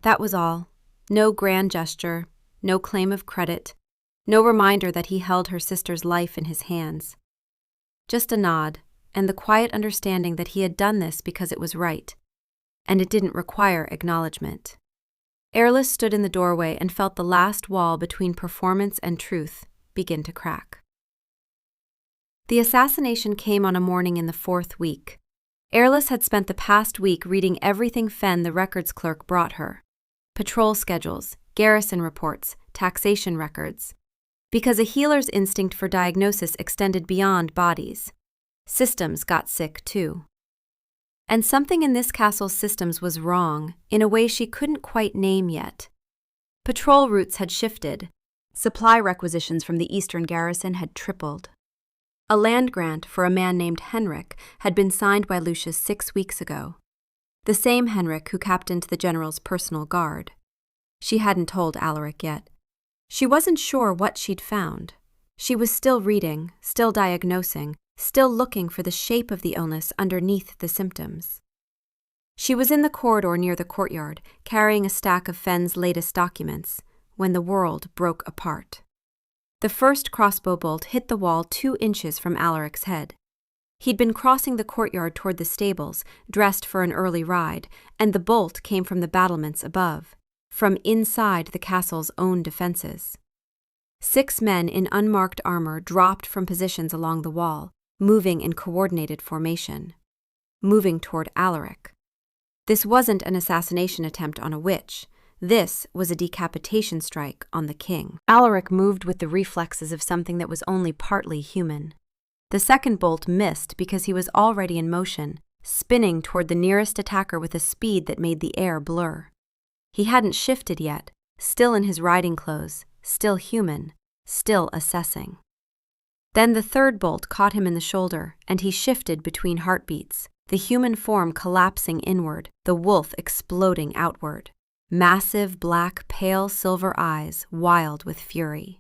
That was all. No grand gesture, no claim of credit, no reminder that he held her sister's life in his hands. Just a nod, and the quiet understanding that he had done this because it was right, and it didn't require acknowledgement. Airless stood in the doorway and felt the last wall between performance and truth begin to crack. The assassination came on a morning in the 4th week. Airless had spent the past week reading everything Fenn, the records clerk, brought her. Patrol schedules, garrison reports, taxation records. Because a healer's instinct for diagnosis extended beyond bodies. Systems got sick too. And something in this castle's systems was wrong, in a way she couldn't quite name yet. Patrol routes had shifted. Supply requisitions from the eastern garrison had tripled. A land grant for a man named Henrik had been signed by Lucius 6 weeks ago. The same Henrik who captained the general's personal guard. She hadn't told Alaric yet. She wasn't sure what she'd found. She was still reading, still diagnosing, still looking for the shape of the illness underneath the symptoms. She was in the corridor near the courtyard, carrying a stack of Fenn's latest documents, when the world broke apart. The first crossbow bolt hit the wall 2 inches from Alaric's head. He'd been crossing the courtyard toward the stables, dressed for an early ride, and the bolt came from the battlements above, from inside the castle's own defenses. 6 men in unmarked armor dropped from positions along the wall, moving in coordinated formation. Moving toward Alaric. This wasn't an assassination attempt on a witch. This was a decapitation strike on the king. Alaric moved with the reflexes of something that was only partly human. The second bolt missed because he was already in motion, spinning toward the nearest attacker with a speed that made the air blur. He hadn't shifted yet, still in his riding clothes, still human, still assessing. Then the third bolt caught him in the shoulder, and he shifted between heartbeats, the human form collapsing inward, the wolf exploding outward. Massive, black, pale silver eyes, wild with fury.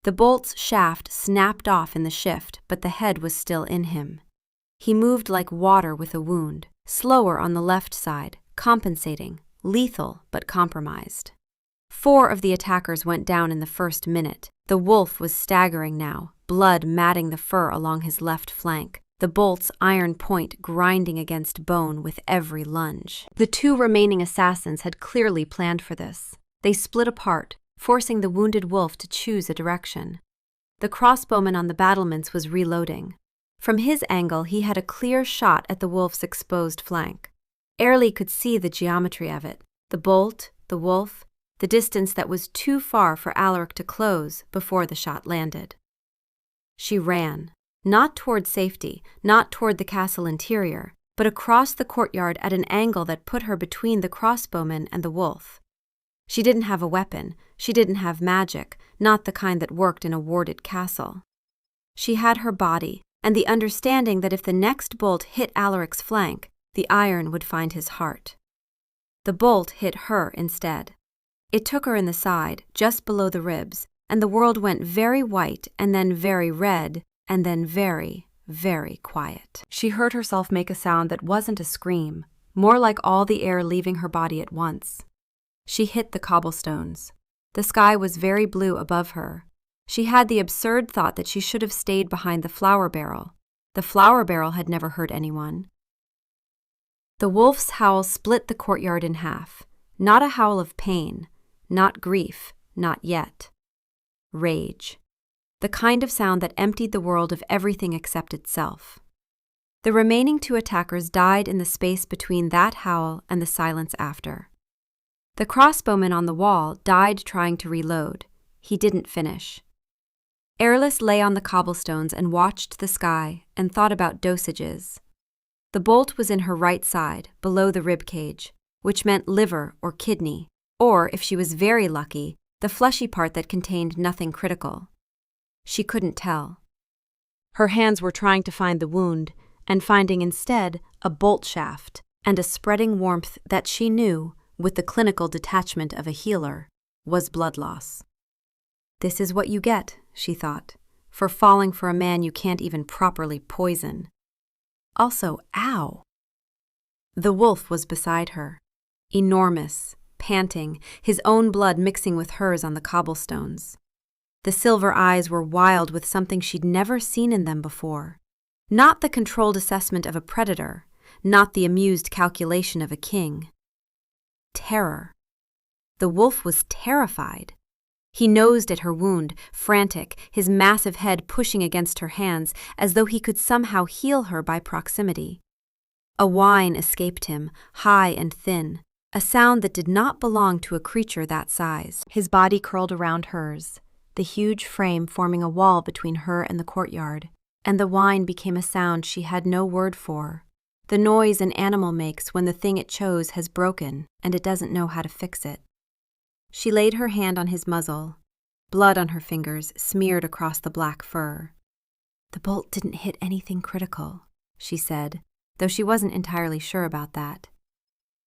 The bolt's shaft snapped off in the shift, but the head was still in him. He moved like water with a wound, slower on the left side, compensating, lethal but compromised. 4 of the attackers went down in the first minute. The wolf was staggering now, blood matting the fur along his left flank, the bolt's iron point grinding against bone with every lunge. The 2 remaining assassins had clearly planned for this. They split apart, forcing the wounded wolf to choose a direction. The crossbowman on the battlements was reloading. From his angle, he had a clear shot at the wolf's exposed flank. Airlie could see the geometry of it, the bolt, the wolf, the distance that was too far for Alaric to close before the shot landed. She ran. Not toward safety, not toward the castle interior, but across the courtyard at an angle that put her between the crossbowman and the wolf. She didn't have a weapon, she didn't have magic, not the kind that worked in a warded castle. She had her body, and the understanding that if the next bolt hit Alaric's flank, the iron would find his heart. The bolt hit her instead. It took her in the side, just below the ribs, and the world went very white and then very red, and then very, very quiet. She heard herself make a sound that wasn't a scream, more like all the air leaving her body at once. She hit the cobblestones. The sky was very blue above her. She had the absurd thought that she should have stayed behind the flour barrel. The flour barrel had never hurt anyone. The wolf's howl split the courtyard in half. Not a howl of pain, not grief, not yet. Rage. The kind of sound that emptied the world of everything except itself. The remaining 2 attackers died in the space between that howl and the silence after. The crossbowman on the wall died trying to reload. He didn't finish. Airless lay on the cobblestones and watched the sky and thought about dosages. The bolt was in her right side, below the rib cage, which meant liver or kidney, or, if she was very lucky, the fleshy part that contained nothing critical. She couldn't tell. Her hands were trying to find the wound, and finding instead a bolt shaft and a spreading warmth that she knew, with the clinical detachment of a healer, was blood loss. This is what you get, she thought, for falling for a man you can't even properly poison. Also, ow! The wolf was beside her, enormous, panting, his own blood mixing with hers on the cobblestones. The silver eyes were wild with something she'd never seen in them before. Not the controlled assessment of a predator, not the amused calculation of a king. Terror. The wolf was terrified. He nosed at her wound, frantic, his massive head pushing against her hands as though he could somehow heal her by proximity. A whine escaped him, high and thin, a sound that did not belong to a creature that size. His body curled around hers, the huge frame forming a wall between her and the courtyard, and the whine became a sound she had no word for, the noise an animal makes when the thing it chose has broken and it doesn't know how to fix it. She laid her hand on his muzzle, blood on her fingers smeared across the black fur. "The bolt didn't hit anything critical," she said, though she wasn't entirely sure about that.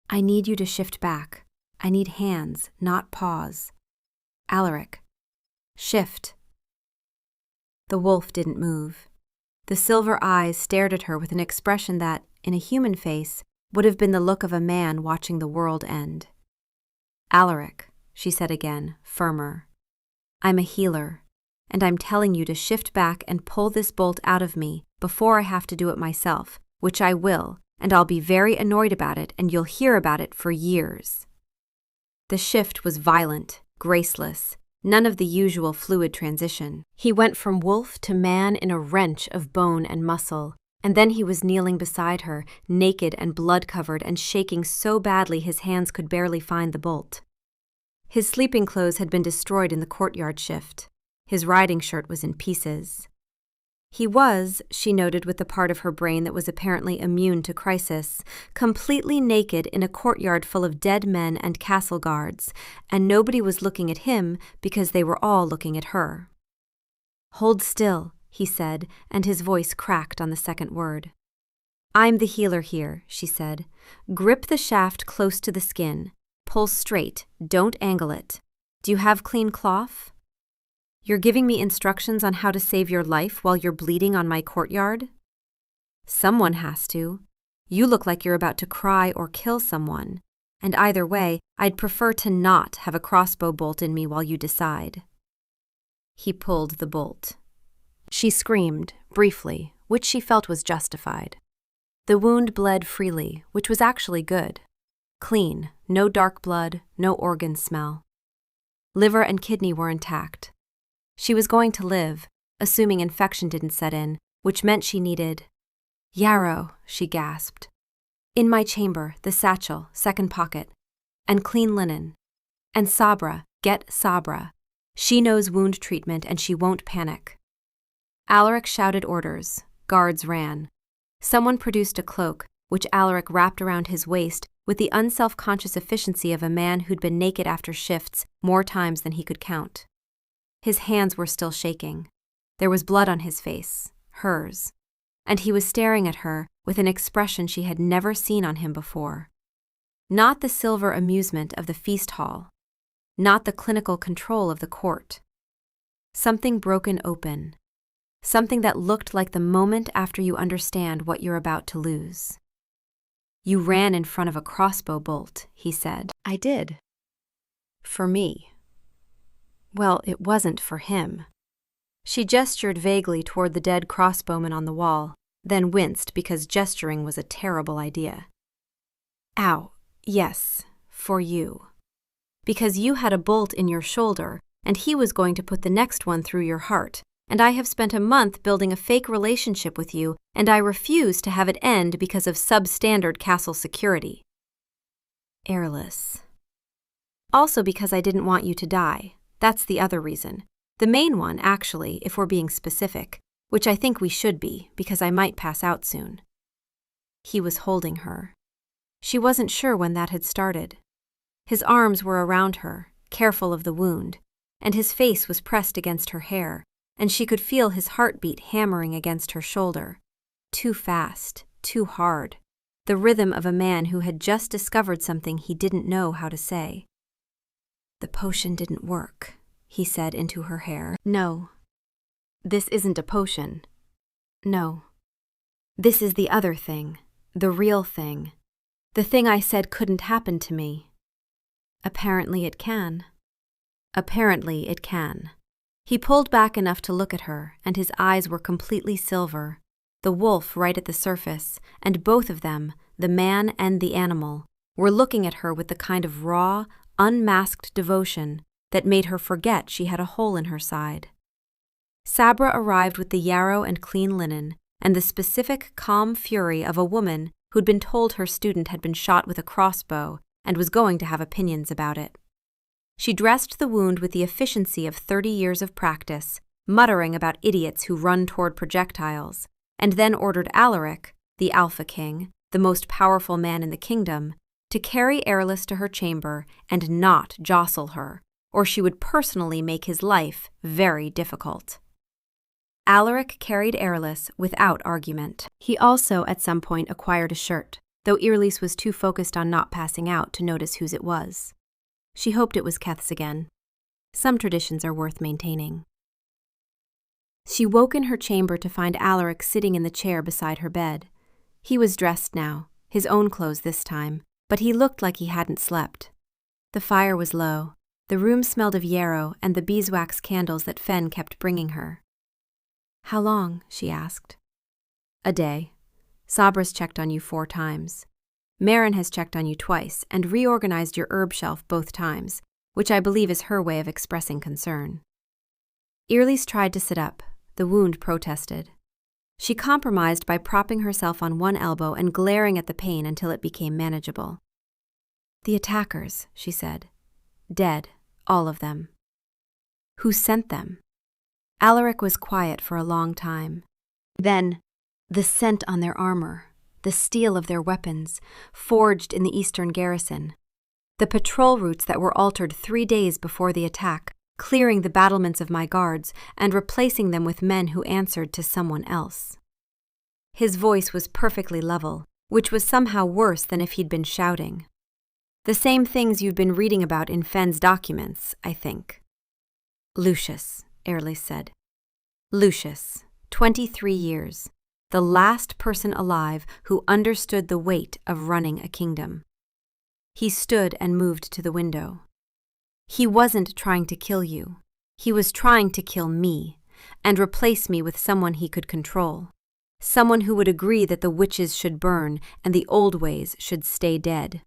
"I need you to shift back. I need hands, not paws. Alaric, shift." The wolf didn't move. The silver eyes stared at her with an expression that, in a human face, would have been the look of a man watching the world end. "Alaric," she said again, firmer. "I'm a healer, and I'm telling you to shift back and pull this bolt out of me before I have to do it myself, which I will, and I'll be very annoyed about it, and you'll hear about it for years." The shift was violent, graceless, none of the usual fluid transition. He went from wolf to man in a wrench of bone and muscle, and then he was kneeling beside her, naked and blood-covered and shaking so badly his hands could barely find the bolt. His sleeping clothes had been destroyed in the courtyard shift. His riding shirt was in pieces. He was, she noted with the part of her brain that was apparently immune to crisis, completely naked in a courtyard full of dead men and castle guards, and nobody was looking at him because they were all looking at her. "Hold still," he said, and his voice cracked on the second word. "I'm the healer here," she said. "Grip the shaft close to the skin. Pull straight, don't angle it. Do you have clean cloth? You're giving me instructions on how to save your life while you're bleeding on my courtyard? Someone has to. You look like you're about to cry or kill someone, and either way, I'd prefer to not have a crossbow bolt in me while you decide." He pulled the bolt. She screamed, briefly, which she felt was justified. The wound bled freely, which was actually good. Clean, no dark blood, no organ smell. Liver and kidney were intact. She was going to live, assuming infection didn't set in, which meant she needed— "Yarrow," she gasped. "In my chamber, the satchel, second pocket. And clean linen. And Sabra, get Sabra. She knows wound treatment and she won't panic." Alaric shouted orders. Guards ran. Someone produced a cloak, which Alaric wrapped around his waist with the unself-conscious efficiency of a man who'd been naked after shifts more times than he could count. His hands were still shaking. There was blood on his face, hers, and he was staring at her with an expression she had never seen on him before. Not the silver amusement of the feast hall, not the clinical control of the court. Something broken open, something that looked like the moment after you understand what you're about to lose. "You ran in front of a crossbow bolt," he said. "I did. For me." Well, it wasn't for him. She gestured vaguely toward the dead crossbowman on the wall, then winced because gesturing was a terrible idea. "Ow, yes, for you. Because you had a bolt in your shoulder, and he was going to put the next one through your heart, and I have spent a month building a fake relationship with you, and I refuse to have it end because of substandard castle security. Airless. Also because I didn't want you to die. That's the other reason. The main one, actually, if we're being specific, which I think we should be, because I might pass out soon." He was holding her. She wasn't sure when that had started. His arms were around her, careful of the wound, and his face was pressed against her hair, and she could feel his heartbeat hammering against her shoulder. Too fast, too hard. The rhythm of a man who had just discovered something he didn't know how to say. "The potion didn't work," he said into her hair. "No. This isn't a potion. No. This is the other thing, the real thing. The thing I said couldn't happen to me. Apparently it can. Apparently it can." He pulled back enough to look at her, and his eyes were completely silver, the wolf right at the surface, and both of them, the man and the animal, were looking at her with the kind of raw, unmasked devotion that made her forget she had a hole in her side. Sabra arrived with the yarrow and clean linen, and the specific calm fury of a woman who'd been told her student had been shot with a crossbow and was going to have opinions about it. She dressed the wound with the efficiency of 30 years of practice, muttering about idiots who run toward projectiles, and then ordered Alaric, the Alpha King, the most powerful man in the kingdom, to carry Airless to her chamber and not jostle her, or she would personally make his life very difficult. Alaric carried Airless without argument. He also at some point acquired a shirt, though Earlys was too focused on not passing out to notice whose it was. She hoped it was Keth's again. Some traditions are worth maintaining. She woke in her chamber to find Alaric sitting in the chair beside her bed. He was dressed now, his own clothes this time, but he looked like he hadn't slept. The fire was low. The room smelled of yarrow and the beeswax candles that Fen kept bringing her. "How long?" she asked. "A day. Sabra's checked on you 4 times. Marin has checked on you twice and reorganized your herb shelf both times, which I believe is her way of expressing concern." Earlys tried to sit up. The wound protested. She compromised by propping herself on one elbow and glaring at the pain until it became manageable. "The attackers," she said. "Dead, all of them." "Who sent them?" Alaric was quiet for a long time. Then, the scent on their armor, the steel of their weapons, forged in the eastern garrison. The patrol routes that were altered 3 days before the attack, clearing the battlements of my guards and replacing them with men who answered to someone else. His voice was perfectly level, which was somehow worse than if he'd been shouting. "The same things you've been reading about in Fen's documents, I think." "Lucius," Airlys said. "Lucius, 23 years, the last person alive who understood the weight of running a kingdom." He stood and moved to the window. "He wasn't trying to kill you. He was trying to kill me, and replace me with someone he could control. Someone who would agree that the witches should burn and the old ways should stay dead."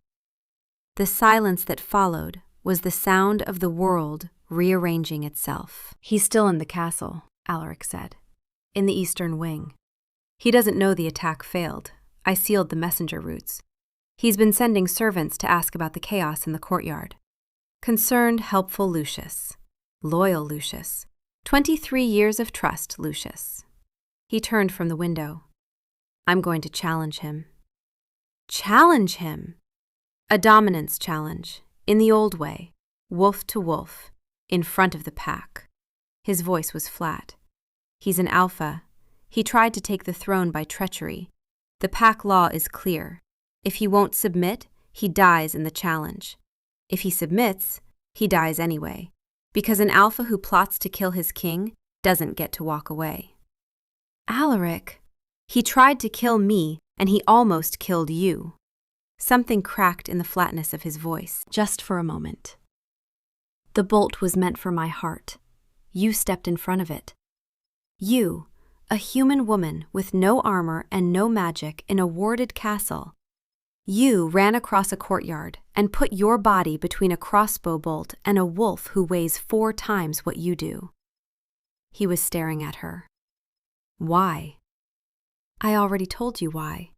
The silence that followed was the sound of the world rearranging itself. "He's still in the castle," Alaric said. "In the eastern wing. He doesn't know the attack failed. I sealed the messenger routes. He's been sending servants to ask about the chaos in the courtyard. Concerned, helpful Lucius. Loyal Lucius. 23 years of trust, Lucius." He turned from the window. "I'm going to challenge him." "Challenge him?" "A dominance challenge, in the old way, wolf to wolf, in front of the pack." His voice was flat. "He's an alpha. He tried to take the throne by treachery. The pack law is clear. If he won't submit, he dies in the challenge. If he submits, he dies anyway, because an alpha who plots to kill his king doesn't get to walk away." "Alaric, he tried to kill me, and he almost killed you." Something cracked in the flatness of his voice, just for a moment. "The bolt was meant for my heart. You stepped in front of it. You, a human woman with no armor and no magic in a warded castle. You ran across a courtyard and put your body between a crossbow bolt and a wolf who weighs 4 times what you do." He was staring at her. "Why?" "I already told you why."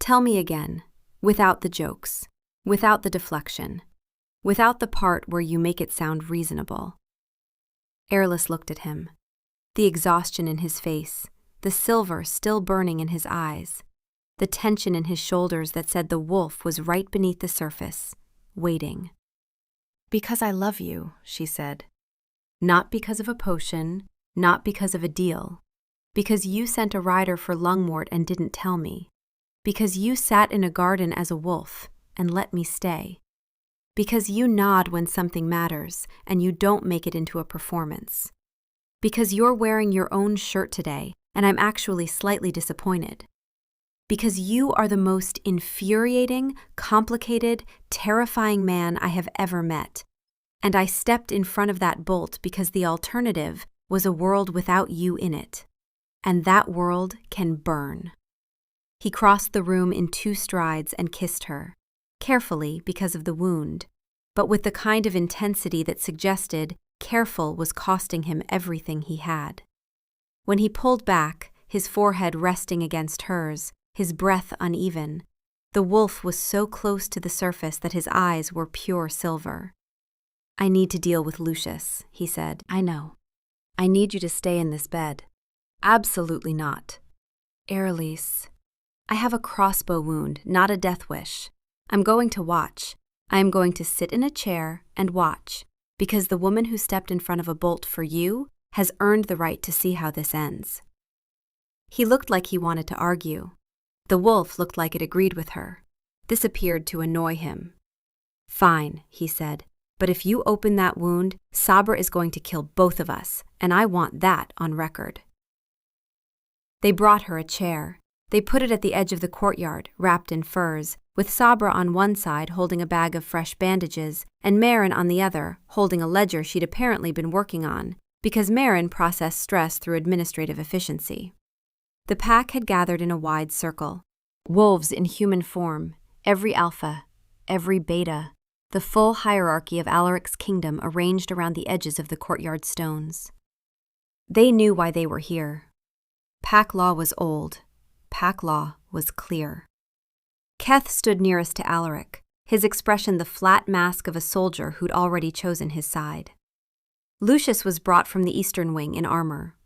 "Tell me again, without the jokes, without the deflection, without the part where you make it sound reasonable." Airless looked at him. The exhaustion in his face, the silver still burning in his eyes, the tension in his shoulders that said the wolf was right beneath the surface, waiting. "Because I love you," she said. "Not because of a potion, not because of a deal. Because you sent a rider for Lungmort and didn't tell me. Because you sat in a garden as a wolf and let me stay. Because you nod when something matters and you don't make it into a performance. Because you're wearing your own shirt today and I'm actually slightly disappointed. Because you are the most infuriating, complicated, terrifying man I have ever met. And I stepped in front of that bolt because the alternative was a world without you in it. and that world can burn. He crossed the room in 2 strides and kissed her, carefully because of the wound, but with the kind of intensity that suggested careful was costing him everything he had. When he pulled back, his forehead resting against hers, his breath uneven, the wolf was so close to the surface that his eyes were pure silver. "I need to deal with Lucius," he said. "I know. I need you to stay in this bed." "Absolutely not." "Airlise, I have a crossbow wound, not a death wish. I'm going to watch. I am going to sit in a chair and watch, because the woman who stepped in front of a bolt for you has earned the right to see how this ends." He looked like he wanted to argue. The wolf looked like it agreed with her. This appeared to annoy him. "Fine," he said, "but if you open that wound, Sabra is going to kill both of us, and I want that on record." They brought her a chair. They put it at the edge of the courtyard, wrapped in furs, with Sabra on one side holding a bag of fresh bandages, and Marin on the other, holding a ledger she'd apparently been working on, because Marin processed stress through administrative efficiency. The pack had gathered in a wide circle. Wolves in human form, every alpha, every beta, the full hierarchy of Alaric's kingdom arranged around the edges of the courtyard stones. They knew why they were here. Pack law was old. Pack law was clear. Keth stood nearest to Alaric, his expression the flat mask of a soldier who'd already chosen his side. Lucius was brought from the eastern wing in armor.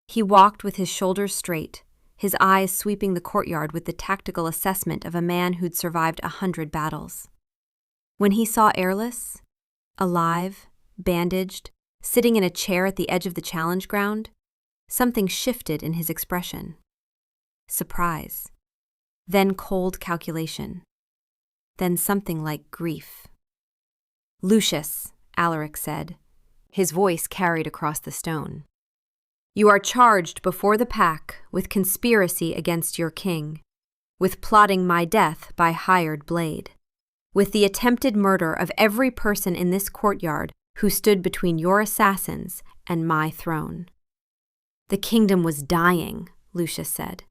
He walked with his shoulders straight, his eyes sweeping the courtyard with the tactical assessment of a man who'd survived 100 battles. When he saw Airless, alive, bandaged, sitting in a chair at the edge of the challenge ground, something shifted in his expression. Surprise. Then cold calculation. Then something like grief. "Lucius," Alaric said. His voice carried across the stone. "You are charged before the pack with conspiracy against your king, with plotting my death by hired blade, with the attempted murder of every person in this courtyard who stood between your assassins and my throne." "The kingdom was dying," Lucius said.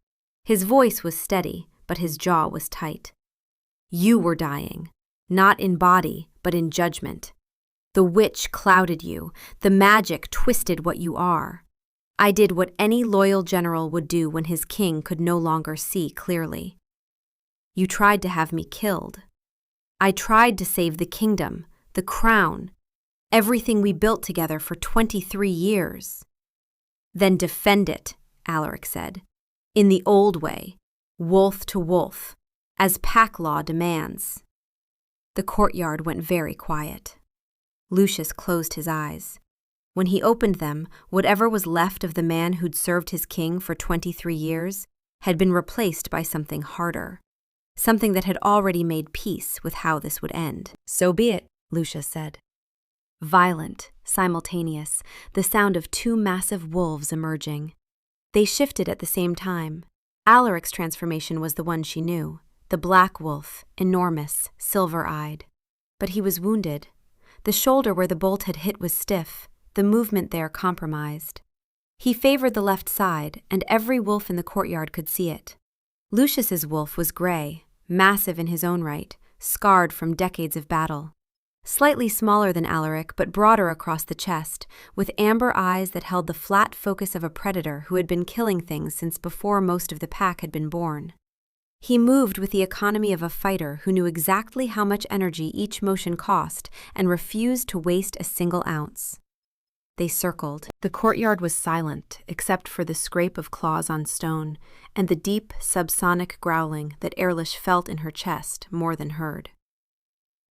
His voice was steady, but his jaw was tight. "You were dying, not in body, but in judgment. The witch clouded you, the magic twisted what you are. I did what any loyal general would do when his king could no longer see clearly. You tried to have me killed. I tried to save the kingdom, the crown, everything we built together for 23 years. Then defend it," Alaric said, "in the old way, wolf to wolf, as pack law demands." The courtyard went very quiet. Lucius closed his eyes. When he opened them, whatever was left of the man who'd served his king for 23 years had been replaced by something harder, something that had already made peace with how this would end. "So be it," Lucius said. Violent, simultaneous, the sound of 2 massive wolves emerging. They shifted at the same time. Alaric's transformation was the one she knew, the black wolf, enormous, silver-eyed. But he was wounded. The shoulder where the bolt had hit was stiff, the movement there compromised. He favored the left side, and every wolf in the courtyard could see it. Lucius's wolf was gray, massive in his own right, scarred from decades of battle. Slightly smaller than Alaric, but broader across the chest, with amber eyes that held the flat focus of a predator who had been killing things since before most of the pack had been born. He moved with the economy of a fighter who knew exactly how much energy each motion cost and refused to waste a single ounce. They circled. The courtyard was silent, except for the scrape of claws on stone and the deep, subsonic growling that Airlish felt in her chest more than heard.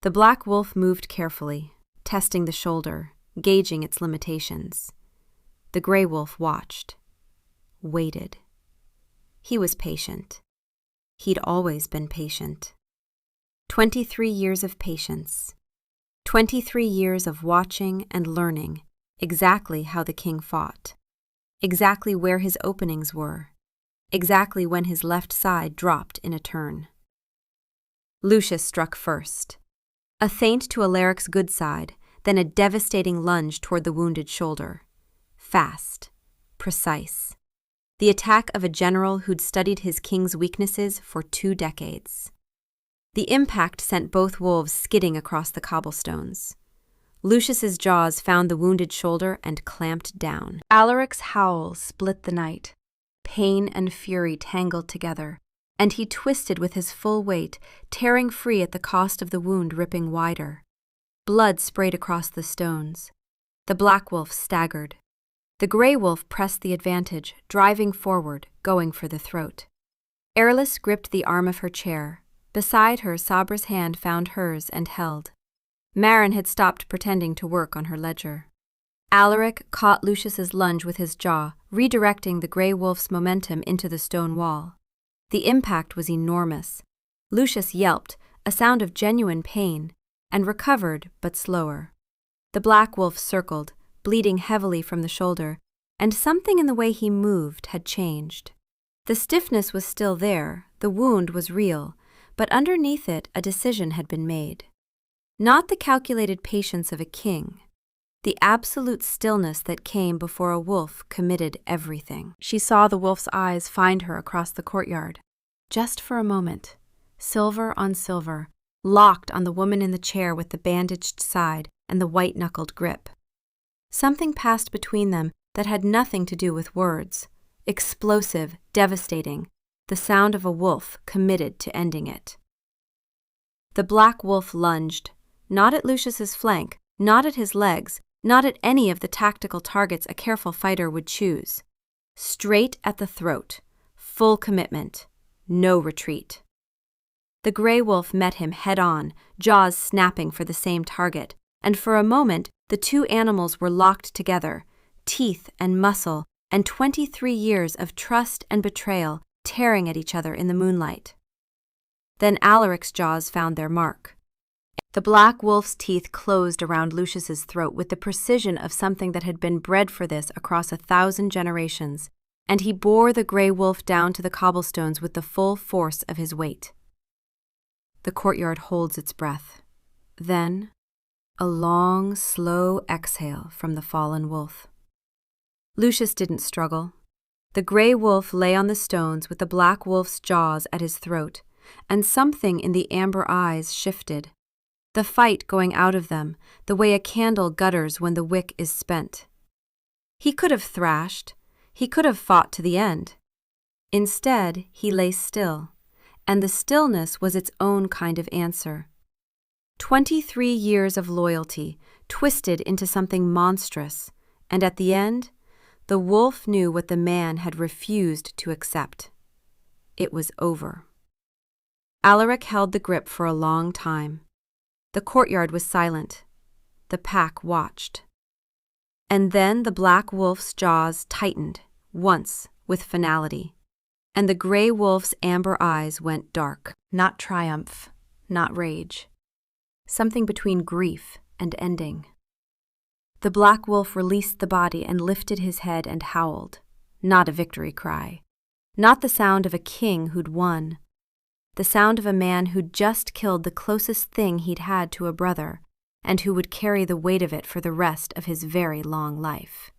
The black wolf moved carefully, testing the shoulder, gauging its limitations. The gray wolf watched, waited. He was patient. He'd always been patient. 23 years of patience. 23 years of watching and learning exactly how the king fought, exactly where his openings were, exactly when his left side dropped in a turn. Lucius struck first. A feint to Alaric's good side, then a devastating lunge toward the wounded shoulder. Fast, precise. The attack of a general who'd studied his king's weaknesses for 2 decades. The impact sent both wolves skidding across the cobblestones. Lucius's jaws found the wounded shoulder and clamped down. Alaric's howl split the night. Pain and fury tangled together, and he twisted with his full weight, tearing free at the cost of the wound ripping wider. Blood sprayed across the stones. The black wolf staggered. The gray wolf pressed the advantage, driving forward, going for the throat. Airless gripped the arm of her chair. Beside her, Sabra's hand found hers and held. Marin had stopped pretending to work on her ledger. Alaric caught Lucius's lunge with his jaw, redirecting the gray wolf's momentum into the stone wall. The impact was enormous. Lucius yelped, a sound of genuine pain, and recovered, but slower. The black wolf circled, bleeding heavily from the shoulder, and something in the way he moved had changed. The stiffness was still there, the wound was real, but underneath it a decision had been made. Not the calculated patience of a king, the absolute stillness that came before a wolf committed everything. She saw the wolf's eyes find her across the courtyard. Just for a moment, silver on silver, locked on the woman in the chair with the bandaged side and the white-knuckled grip. Something passed between them that had nothing to do with words. Explosive, devastating, the sound of a wolf committed to ending it. The black wolf lunged, not at Lucius's flank, not at his legs, not at any of the tactical targets a careful fighter would choose. Straight at the throat, full commitment, no retreat. The gray wolf met him head-on, jaws snapping for the same target, and for a moment the two animals were locked together, teeth and muscle, and 23 years of trust and betrayal tearing at each other in the moonlight. Then Alaric's jaws found their mark. The black wolf's teeth closed around Lucius's throat with the precision of something that had been bred for this across 1,000 generations, and he bore the gray wolf down to the cobblestones with the full force of his weight. The courtyard holds its breath. Then, a long, slow exhale from the fallen wolf. Lucius didn't struggle. The gray wolf lay on the stones with the black wolf's jaws at his throat, and something in the amber eyes shifted. The fight going out of them, the way a candle gutters when the wick is spent. He could have thrashed. He could have fought to the end. Instead, he lay still, and the stillness was its own kind of answer. 23 years of loyalty, twisted into something monstrous, and at the end, the wolf knew what the man had refused to accept. It was over. Alaric held the grip for a long time. The courtyard was silent. The pack watched. And then the black wolf's jaws tightened, once, with finality, and the gray wolf's amber eyes went dark. Not triumph, not rage. Something between grief and ending. The black wolf released the body and lifted his head and howled. Not a victory cry. Not the sound of a king who'd won. The sound of a man who'd just killed the closest thing he'd had to a brother, and who would carry the weight of it for the rest of his very long life.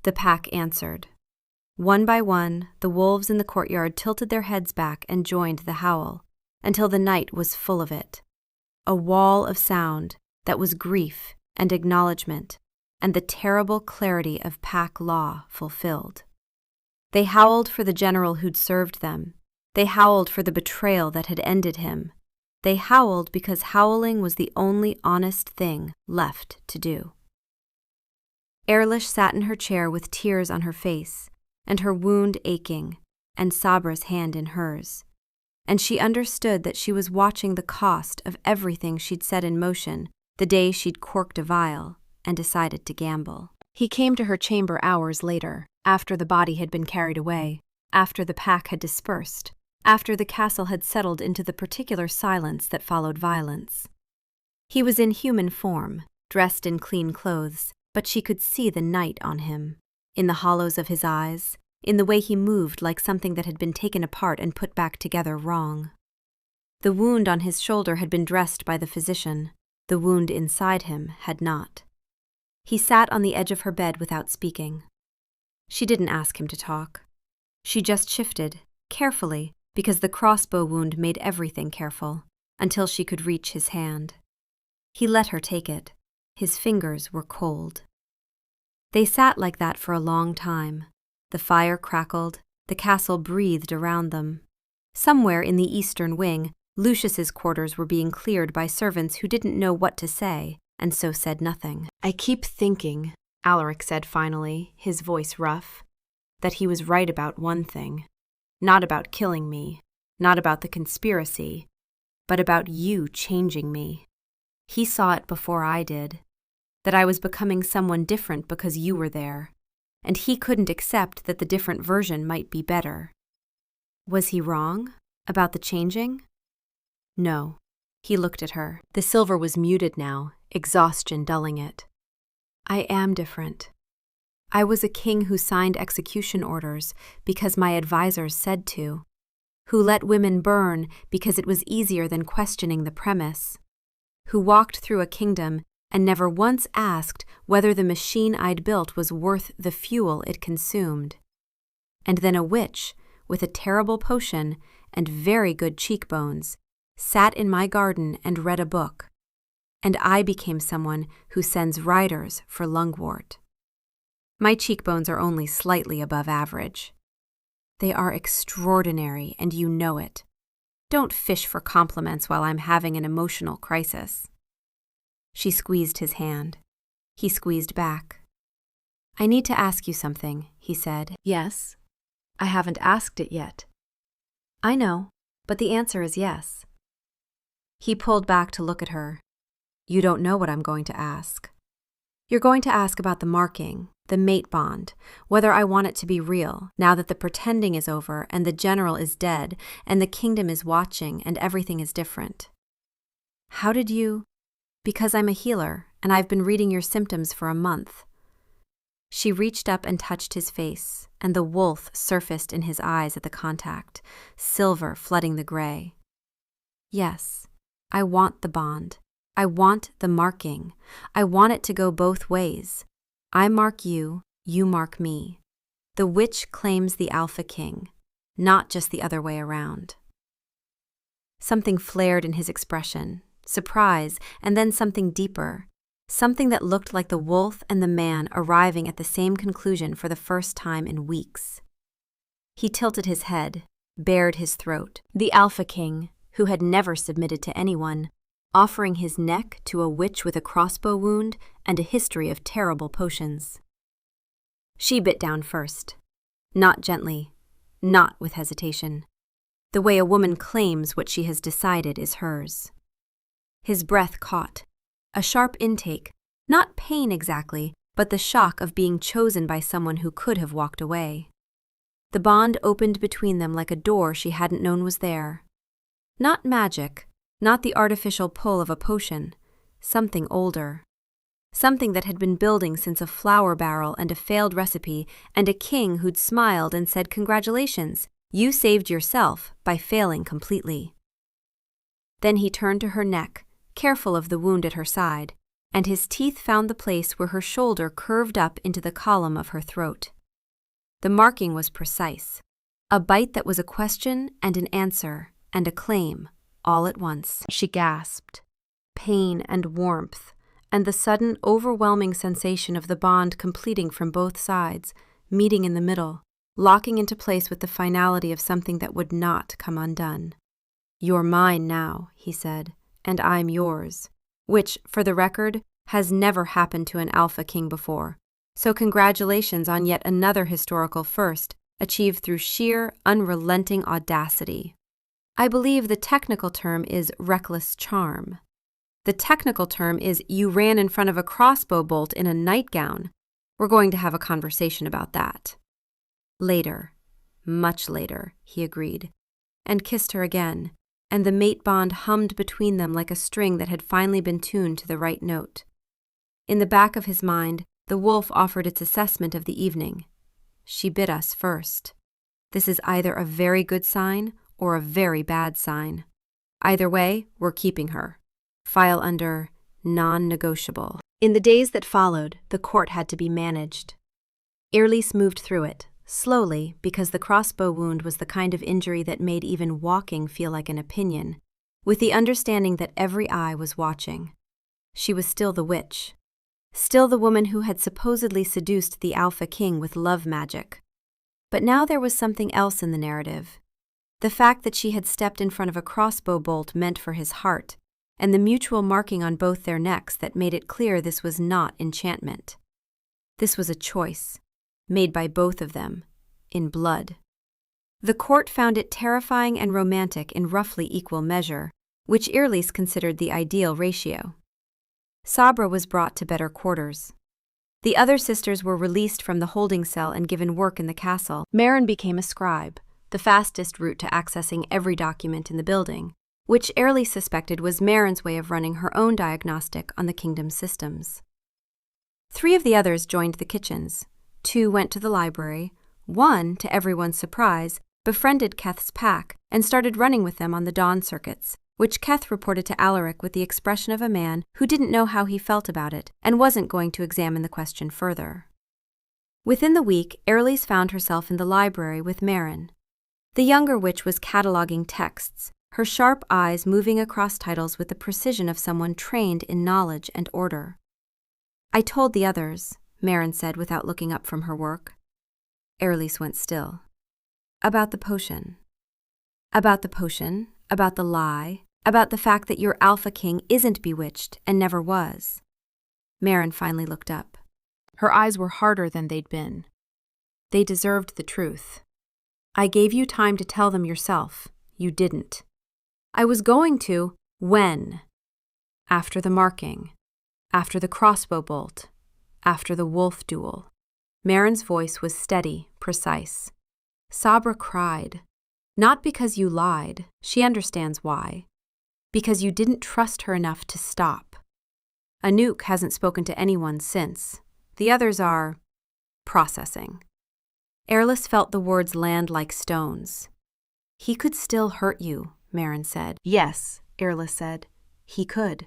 The pack answered. One by one, the wolves in the courtyard tilted their heads back and joined the howl, until the night was full of it. A wall of sound that was grief and acknowledgement, and the terrible clarity of pack law fulfilled. They howled for the general who'd served them. They howled for the betrayal that had ended him. They howled because howling was the only honest thing left to do. Ehrlich sat in her chair with tears on her face, and her wound aching, and Sabra's hand in hers. And she understood that she was watching the cost of everything she'd set in motion the day she'd corked a vial and decided to gamble. He came to her chamber hours later, after the body had been carried away, after the pack had dispersed, after the castle had settled into the particular silence that followed violence. He was in human form, dressed in clean clothes, but she could see the night on him, in the hollows of his eyes, in the way he moved like something that had been taken apart and put back together wrong. The wound on his shoulder had been dressed by the physician. The wound inside him had not. He sat on the edge of her bed without speaking. She didn't ask him to talk. She just shifted, carefully, because the crossbow wound made everything careful, until she could reach his hand. He let her take it. His fingers were cold. They sat like that for a long time. The fire crackled, the castle breathed around them. Somewhere in the eastern wing, Lucius's quarters were being cleared by servants who didn't know what to say, and so said nothing. "I keep thinking," Alaric said finally, his voice rough, "that he was right about one thing. Not about killing me, not about the conspiracy, but about you changing me. He saw it before I did, that I was becoming someone different because you were there, and he couldn't accept that the different version might be better." Was he wrong about the changing? No. He looked at her. The silver was muted now, exhaustion dulling it. "I am different. I was a king who signed execution orders because my advisors said to, who let women burn because it was easier than questioning the premise, who walked through a kingdom and never once asked whether the machine I'd built was worth the fuel it consumed. And then a witch, with a terrible potion and very good cheekbones, sat in my garden and read a book, and I became someone who sends riders for lungwort. My cheekbones are only slightly above average. They are extraordinary, and you know it. Don't fish for compliments while I'm having an emotional crisis." She squeezed his hand. He squeezed back. "I need to ask you something," he said. "Yes? I haven't asked it yet." "I know, but the answer is yes." He pulled back to look at her. "You don't know what I'm going to ask. You're going to ask about the marking, the mate bond, whether I want it to be real, now that the pretending is over and the general is dead and the kingdom is watching and everything is different. How did you? Because I'm a healer, and I've been reading your symptoms for a month." She reached up and touched his face, and the wolf surfaced in his eyes at the contact, silver flooding the gray. "Yes, I want the bond. I want the marking. I want it to go both ways. I mark you, you mark me. The witch claims the Alpha King, not just the other way around." Something flared in his expression, surprise, and then something deeper, something that looked like the wolf and the man arriving at the same conclusion for the first time in weeks. He tilted his head, bared his throat. The Alpha King, who had never submitted to anyone, offering his neck to a witch with a crossbow wound and a history of terrible potions. She bit down first, not gently, not with hesitation, the way a woman claims what she has decided is hers. His breath caught, a sharp intake, not pain exactly, but the shock of being chosen by someone who could have walked away. The bond opened between them like a door she hadn't known was there. Not magic, not the artificial pull of a potion, something older. Something that had been building since a flour barrel and a failed recipe and a king who'd smiled and said, "Congratulations, you saved yourself by failing completely." Then he turned to her neck, careful of the wound at her side, and his teeth found the place where her shoulder curved up into the column of her throat. The marking was precise, a bite that was a question and an answer and a claim, all at once. She gasped. Pain and warmth, and the sudden overwhelming sensation of the bond completing from both sides, meeting in the middle, locking into place with the finality of something that would not come undone. "You're mine now," he said, "and I'm yours," which, for the record, has never happened to an Alpha King before. So congratulations on yet another historical first, achieved through sheer, unrelenting audacity. I believe the technical term is reckless charm. The technical term is you ran in front of a crossbow bolt in a nightgown. We're going to have a conversation about that. Later, much later, he agreed, and kissed her again, and the mate bond hummed between them like a string that had finally been tuned to the right note. In the back of his mind, the wolf offered its assessment of the evening. She bit us first. This is either a very good sign or a very bad sign. Either way, we're keeping her. File under non-negotiable. In the days that followed, the court had to be managed. Irlis moved through it, slowly, because the crossbow wound was the kind of injury that made even walking feel like an opinion, with the understanding that every eye was watching. She was still the witch. Still the woman who had supposedly seduced the Alpha King with love magic. But now there was something else in the narrative. The fact that she had stepped in front of a crossbow bolt meant for his heart, and the mutual marking on both their necks that made it clear this was not enchantment. This was a choice, made by both of them, in blood. The court found it terrifying and romantic in roughly equal measure, which Irlis considered the ideal ratio. Sabra was brought to better quarters. The other sisters were released from the holding cell and given work in the castle. Marin became a scribe, the fastest route to accessing every document in the building, which Irlis suspected was Marin's way of running her own diagnostic on the kingdom's systems. 3 of the others joined the kitchens. 2 went to the library. 1, to everyone's surprise, befriended Keth's pack and started running with them on the dawn circuits, which Keth reported to Alaric with the expression of a man who didn't know how he felt about it and wasn't going to examine the question further. Within the week, Irlis found herself in the library with Marin. The younger witch was cataloging texts, her sharp eyes moving across titles with the precision of someone trained in knowledge and order. "I told the others," Marin said without looking up from her work. Irlis went still. "About the potion." "About the potion, about the lie, about the fact that your Alpha King isn't bewitched and never was." Marin finally looked up. Her eyes were harder than they'd been. "They deserved the truth. I gave you time to tell them yourself. You didn't. I was going to, when? After the marking. After the crossbow bolt. After the wolf duel." Marin's voice was steady, precise. Sabra cried. "Not because you lied, she understands why. Because you didn't trust her enough to stop. Anouk hasn't spoken to anyone since. The others are processing." Irlis felt the words land like stones. "He could still hurt you," Marin said. "Yes," Irlis said. "He could."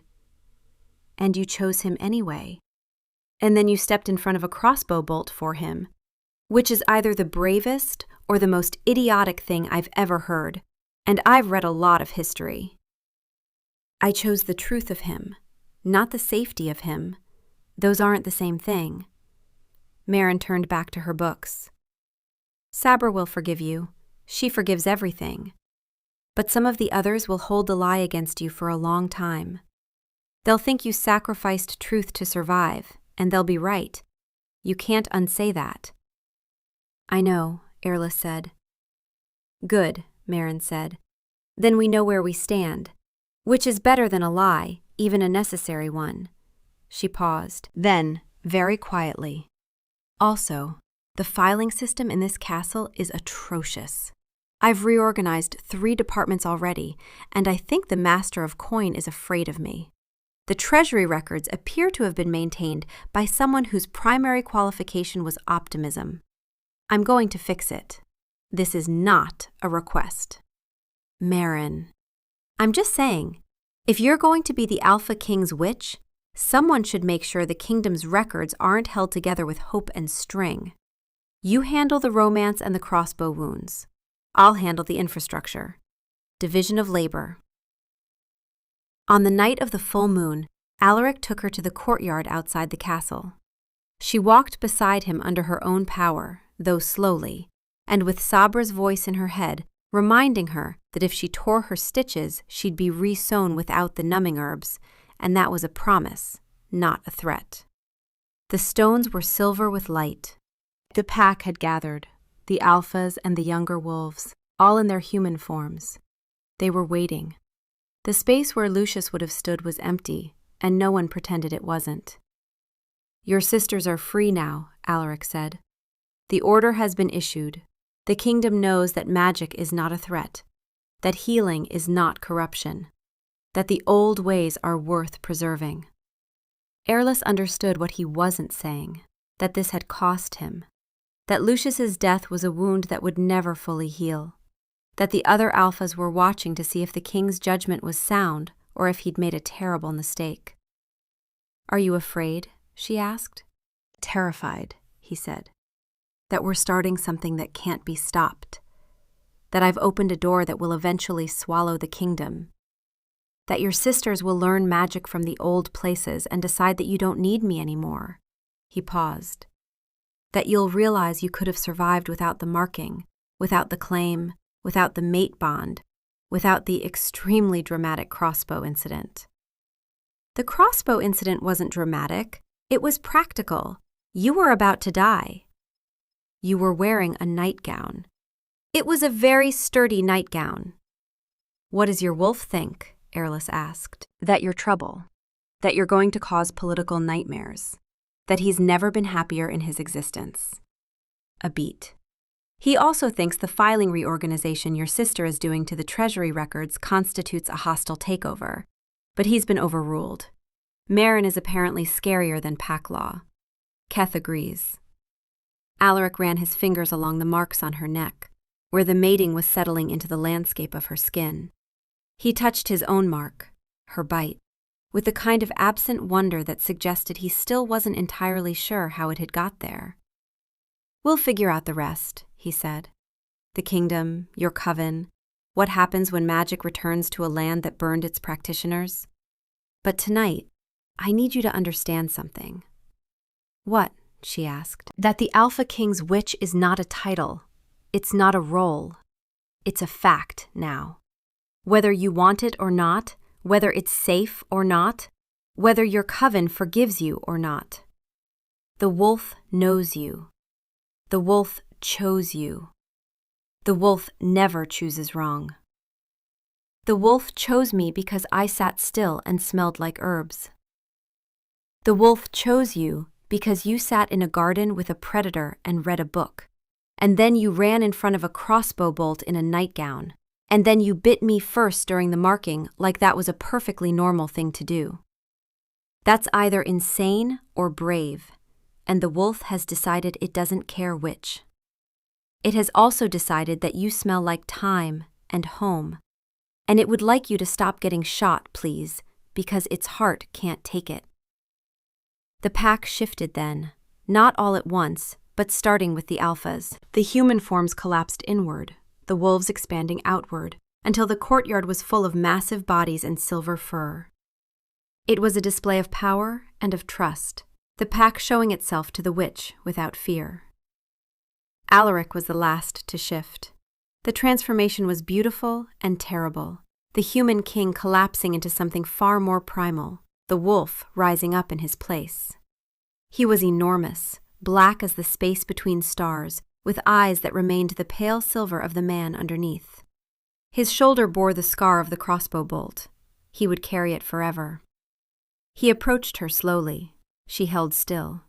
"And you chose him anyway. And then you stepped in front of a crossbow bolt for him, which is either the bravest or the most idiotic thing I've ever heard, and I've read a lot of history." "I chose the truth of him, not the safety of him. Those aren't the same thing." Marin turned back to her books. "Sabra will forgive you. She forgives everything. But some of the others will hold the lie against you for a long time. They'll think you sacrificed truth to survive, and they'll be right. You can't unsay that." "I know," Irlis said. "Good," Marin said. "Then we know where we stand, which is better than a lie, even a necessary one." She paused. Then, very quietly, "Also, the filing system in this castle is atrocious. I've reorganized 3 departments already, and I think the Master of Coin is afraid of me. The treasury records appear to have been maintained by someone whose primary qualification was optimism. I'm going to fix it. This is not a request." "Marin, I'm just saying, if you're going to be the Alpha King's witch, someone should make sure the kingdom's records aren't held together with hope and string. You handle the romance and the crossbow wounds. I'll handle the infrastructure. Division of labor." On the night of the full moon, Alaric took her to the courtyard outside the castle. She walked beside him under her own power, though slowly, and with Sabra's voice in her head, reminding her that if she tore her stitches, she'd be re-sewn without the numbing herbs, and that was a promise, not a threat. The stones were silver with light. The pack had gathered, the alphas and the younger wolves, all in their human forms. They were waiting. The space where Lucius would have stood was empty, and no one pretended it wasn't. "Your sisters are free now," Alaric said. "The order has been issued. The kingdom knows that magic is not a threat, that healing is not corruption, that the old ways are worth preserving." Irlis understood what he wasn't saying, that this had cost him, that Lucius's death was a wound that would never fully heal, that the other alphas were watching to see if the king's judgment was sound or if he'd made a terrible mistake. "Are you afraid?" she asked. "Terrified," he said. that we're starting something that can't be stopped, that I've opened a door that will eventually swallow the kingdom, that your sisters will learn magic from the old places and decide that you don't need me anymore." He paused. "That you'll realize you could have survived without the marking, without the claim, without the mate bond, without the extremely dramatic crossbow incident." "The crossbow incident wasn't dramatic. It was practical. You were about to die. You were wearing a nightgown. It was a very sturdy nightgown." "What does your wolf think?" Airless asked. "That you're trouble. That you're going to cause political nightmares. That he's never been happier in his existence." A beat. "He also thinks the filing reorganization your sister is doing to the Treasury records constitutes a hostile takeover, but he's been overruled. Marin is apparently scarier than pack law." Keth agrees. Alaric ran his fingers along the marks on her neck, where the mating was settling into the landscape of her skin. He touched his own mark, her bite, with the kind of absent wonder that suggested he still wasn't entirely sure how it had got there. "We'll figure out the rest," he said. "The kingdom, your coven, what happens when magic returns to a land that burned its practitioners. But tonight, I need you to understand something." "What?" she asked. "That the Alpha King's witch is not a title. It's not a role. It's a fact now. Whether you want it or not, whether it's safe or not, whether your coven forgives you or not. The wolf knows you. The wolf chose you. The wolf never chooses wrong. The wolf chose me because I sat still and smelled like herbs. The wolf chose you because you sat in a garden with a predator and read a book, and then you ran in front of a crossbow bolt in a nightgown, and then you bit me first during the marking like that was a perfectly normal thing to do. That's either insane or brave, and the wolf has decided it doesn't care which. It has also decided that you smell like time and home, and it would like you to stop getting shot, please, because its heart can't take it." The pack shifted then, not all at once, but starting with the alphas. The human forms collapsed inward, the wolves expanding outward, until the courtyard was full of massive bodies and silver fur. It was a display of power and of trust, the pack showing itself to the witch without fear. Alaric was the last to shift. The transformation was beautiful and terrible, the human king collapsing into something far more primal, the wolf rising up in his place. He was enormous, black as the space between stars, with eyes that remained the pale silver of the man underneath. His shoulder bore the scar of the crossbow bolt. He would carry it forever. He approached her slowly. She held still.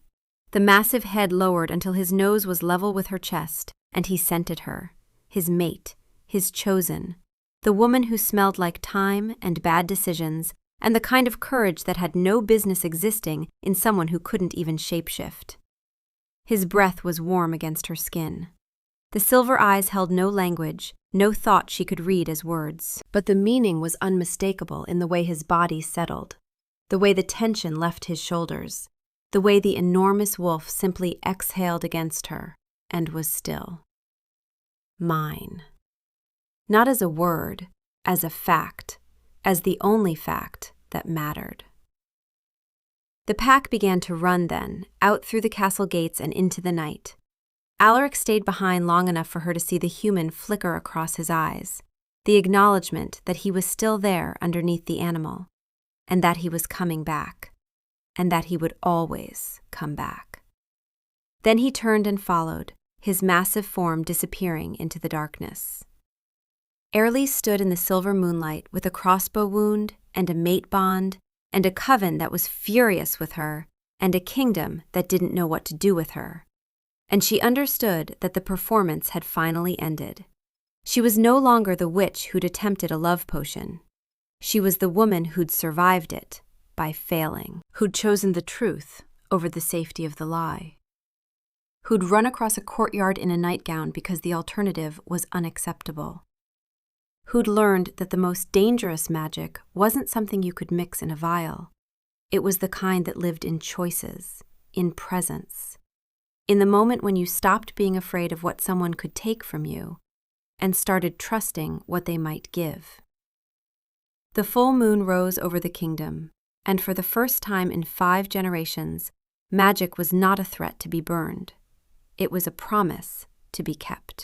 The massive head lowered until his nose was level with her chest, and he scented her, his mate, his chosen, the woman who smelled like time and bad decisions, and the kind of courage that had no business existing in someone who couldn't even shapeshift. His breath was warm against her skin. The silver eyes held no language, no thought she could read as words, but the meaning was unmistakable in the way his body settled, the way the tension left his shoulders, the way the enormous wolf simply exhaled against her and was still. Mine. Not as a word, as a fact, as the only fact that mattered. The pack began to run then, out through the castle gates and into the night. Alaric stayed behind long enough for her to see the human flicker across his eyes, the acknowledgement that he was still there underneath the animal, and that he was coming back, and that he would always come back. Then he turned and followed, his massive form disappearing into the darkness. Airly stood in the silver moonlight with a crossbow wound and a mate bond and a coven that was furious with her and a kingdom that didn't know what to do with her. And she understood that the performance had finally ended. She was no longer the witch who'd attempted a love potion. She was the woman who'd survived it by failing, who'd chosen the truth over the safety of the lie, who'd run across a courtyard in a nightgown because the alternative was unacceptable, who'd learned that the most dangerous magic wasn't something you could mix in a vial. It was the kind that lived in choices, in presence, in the moment when you stopped being afraid of what someone could take from you and started trusting what they might give. The full moon rose over the kingdom, and for the first time in 5 generations, magic was not a threat to be burned. It was a promise to be kept.